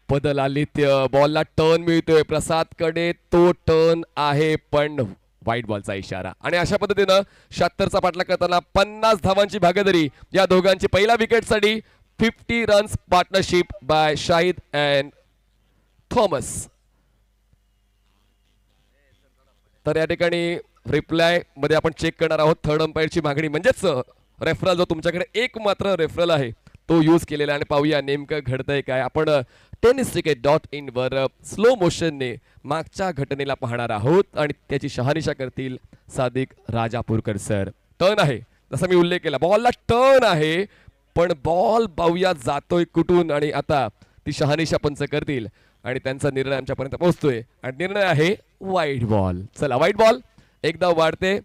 बदल आलित्य, बॉलला टर्न मिळतोय प्रसादकडे. तो टर्न आहे पण वाईट बॉलचा इशारा. आणि अशा पद्धतीनं 76चा पाठलाग करताना 50 धावांची भागीदारी या दोघांची. पहिला विकेटसाठी 50 runs partnership by Shahid and Thomas. तर या ठिकाणी रिप्लाय मध्ये आपण चेक करणार आहोत थर्ड अंपायरची मागणी, म्हणजेच रेफरल जो तुमच्याकडे एक मात्र रेफरल आहे तो यूज केलेला. आणि पाहूया नेमकं घडतंय काय. आपण tenniscricket.in वर स्लो मोशनने मागच्या घटनेला पाहणार आहोत आणि त्याची शहानिशा करतील सादिक राजापूरकर सर. टर्न आहे जसा मी उल्लेख केला, बॉलला टर्न आहे पण बॉल पाहूया जातोय कुठून. आणि आता ती शहानिशा पंच करतील आणि त्यांचा निर्णय आमच्यापर्यंत पोहोचतोय. आणि निर्णय आहे वाईट बॉल. चला वाईट बॉल एकदा वाढते.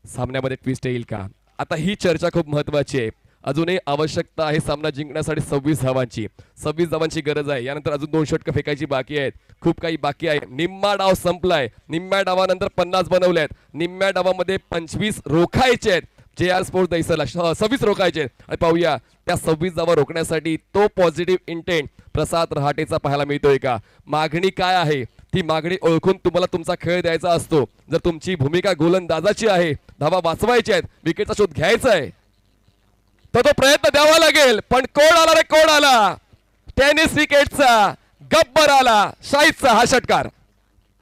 सामन्यामध्ये ट्विस्ट येईल का? आता ही चर्चा खूप महत्वाची आहे. अजूनही आवश्यकता आहे सामना जिंकण्यासाठी 26 धावांची. 26 धावांची गरज आहे. यानंतर अजून 2 षटकं फेकायची बाकी आहेत. खूप काही बाकी आहे. निम्मा डाव संपलाय. निम्म्या डावानंतर 50 बनवल्यात. निम्म्या डावामध्ये 25 रोखायचे आहेत. जे आर स्पोर्ट्स दहिसरला 26 रोखायचे आहेत. आणि पाहूया त्या 26 धावा रोखण्यासाठी तो पॉझिटिव्ह इंटेंट प्रसाद रहाटेचा पाहायला मिळतोय का? मागणी काय आहे ती मागणी ओळखून तुम्हाला तुमचा खेळ द्यायचा असतो. जर तुमची भूमिका गोलंदाजाची आहे, धावा वाचवायच्या आहेत, विकेटचा शोध घ्यायचा आहे, तर तो प्रयत्न द्यावा लागेल. पण कोण आला रे कोण आला? टेनिस विकेटचा गब्बर आला. शाहिदचा हा षटकार.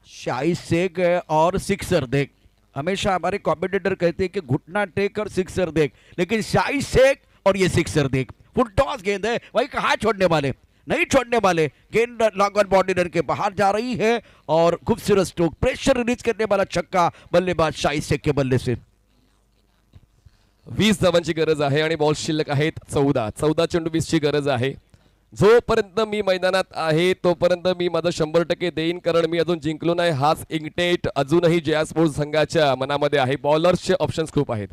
शाही शेख है और सिक्सर देख। हमेशा हमारे कमेंटेटर कहते हैं कि घुटना टेक और सिक्सर देख, लेकिन शाही शेख और ये सिक्सर देख। फुल टॉस गेंद है, वही कहाँ छोड़ने वाले, नहीं छोड़ने वाले। गेंद लॉन्ग ऑन बाउंड्री लाइन के बाहर जा रही है और खूबसूरत स्ट्रोक, प्रेशर रिलीज करने वाला छक्का बल्लेबाज शाही शेख के बल्ले से। 20 धावांची गरज आहे आणि बॉल शिल्लक आहेत 14 चेंडू 20 ची गरज आहे। जोपर्यंत मी मैदानात आहे तोपर्यंत मी माझं 100% देईन, कारण मी अजून जिंकलो नाही हाच इंटेट अजूनही जया स्पोर्ट्स संघाच्या मनामध्ये आहे। बॉलर्सचे ऑप्शन्स खूप आहेत,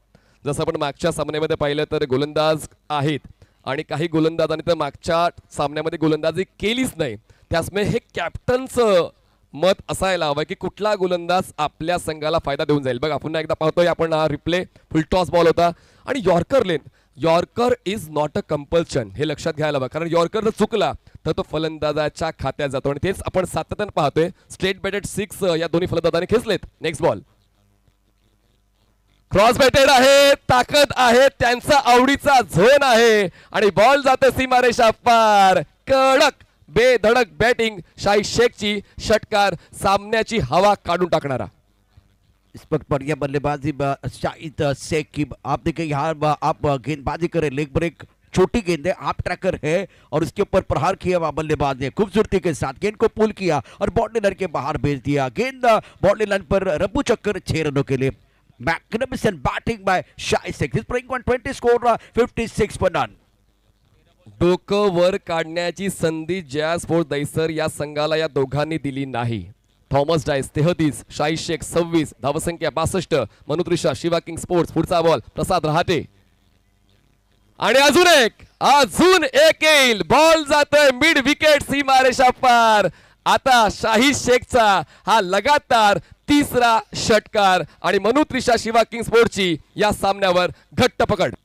जसं आपण मागच्या सामन्यामध्ये पाहिलं तर गोलंदाज आहेत आणि काही गोलंदाजांनी तर मागच्या सामन्यामध्ये गोलंदाजी केलीच नाही। त्यामुळे हे कॅप्टनचं मत असायला हवं की कुठला गोलंदाज आपल्या संघाला फायदा देऊन जाईल। बघा पुन्हा एकदा पाहतोय आपण हा रिप्ले, फुल टॉस बॉल होता आणि yorker lane. Yorker is not a compulsion, हे लक्षात घ्यायला हवं, कारण यॉर्कर जर चुकला तर तो फलंदाजाच्या खात्यात जातो आणि तेच आपण सातत्याने पाहतोय। स्ट्रेट बॅटेड 6 या दोन्ही फलंदाजांनी खेचलेत। नेक्स्ट बॉल क्रॉस बॅटेड आहे, ताकद आहे, त्यांचा आवडीचा झोन आहे आणि बॉल जाते सीमारेषा पार। कडक बेधडक बॅटिंग शाही शेखची, षटकार सामन्याची हवा काढून टाकणारा। इस वक्त बढ़िया बल्लेबाजी शाहिद शेख की। आप देखिए यहाँ आप गेंदबाजी करें, लेग ब्रेक छोटी गेंद है, आप ट्रैकर है और उसके ऊपर प्रहार किया हुआ बल्लेबाज ने खूबसूरती के साथ गेंद को पुल किया और बाउंड्री लाइन के बाहर भेज दिया। गेंद बाउंड्री लाइन पर रफू चक्कर 6 रनों के लिए। Magnificent batting by Shahid Sheikh, he's playing 120 score 56 for none। डोकं वर काढण्याची संधी जया स्पोर्ट्स दैसर या संघाला या दोघांनी दिली नाही। थॉमस डायस 33, शाही शेख 26, धावसंख्या 62, मनुत्रिषा शिवा किंग स्पोर्ट्स। पुढचा बॉल प्रसाद रहाटे आणि अजून एक येईल, बॉल जातोय मिड विकेट सीमारेषा पार। आता शाही शेखचा हा लगातार तिसरा षटकार आणि मनुत्रिषा शिवा किंग स्पोर्ट्सची या सामन्यावर घट्ट पकड।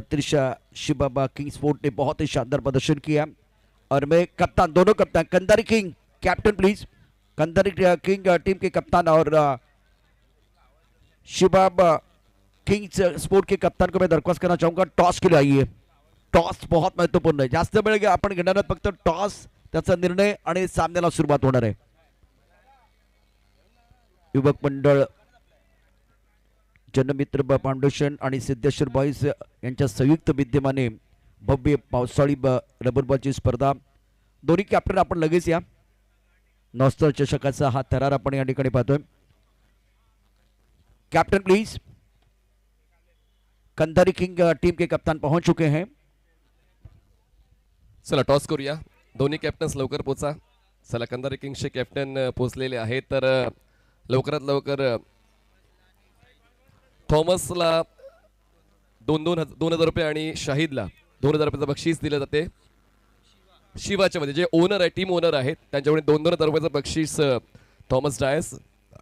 त्रिशा शिबाबा किंग स्पोर्ट ने बहुत ही शानदार प्रदर्शन किया और मैं कप्तान, दोनों कप्तान, Kandhari king captain please, Kandhari king team के कप्तान और शिबाब किंग्स स्पोर्ट के कप्तान को मैं दरख्वास्त करना चाहूंगा टॉस के लिए आइए। टॉस बहुत महत्वपूर्ण आहे, जास्त वेळ आपण घेणार आहोत, फक्त टॉस त्याचा निर्णय आणि सामन्याला सुरुवात होणार आहे। युवक मंडळ जनमित्र फाउंडेशन आणि सिद्धेश्वर बॉईज यांच्या संयुक्त विद्यमाने भव्य पावसाळी रबर बॉलची स्पर्धा। दोन्ही कॅप्टन आपण लगेच या। नॉस्टर चषकाचा हा थरार आपण या ठिकाणी पाहतोय। Captain please, Kandhari king team के कप्तान पहुंच चुके हैं। चला टॉस करूया, दोन्ही कॅप्टन्स लवकर पोचा। चला कंधारी किंग्सचे कॅप्टन पोचलेले आहेत, तर लवकरात लवकर थॉमसला 2,000 रुपये आणि शाहिदला 2,000 रुपयाचं बक्षीस दिलं जाते। शिवाच्या मध्ये जे ओनर आहे, टीम ओनर आहेत, त्यांच्याकडे 2,000 रुपयाचं बक्षीस थॉमस डायस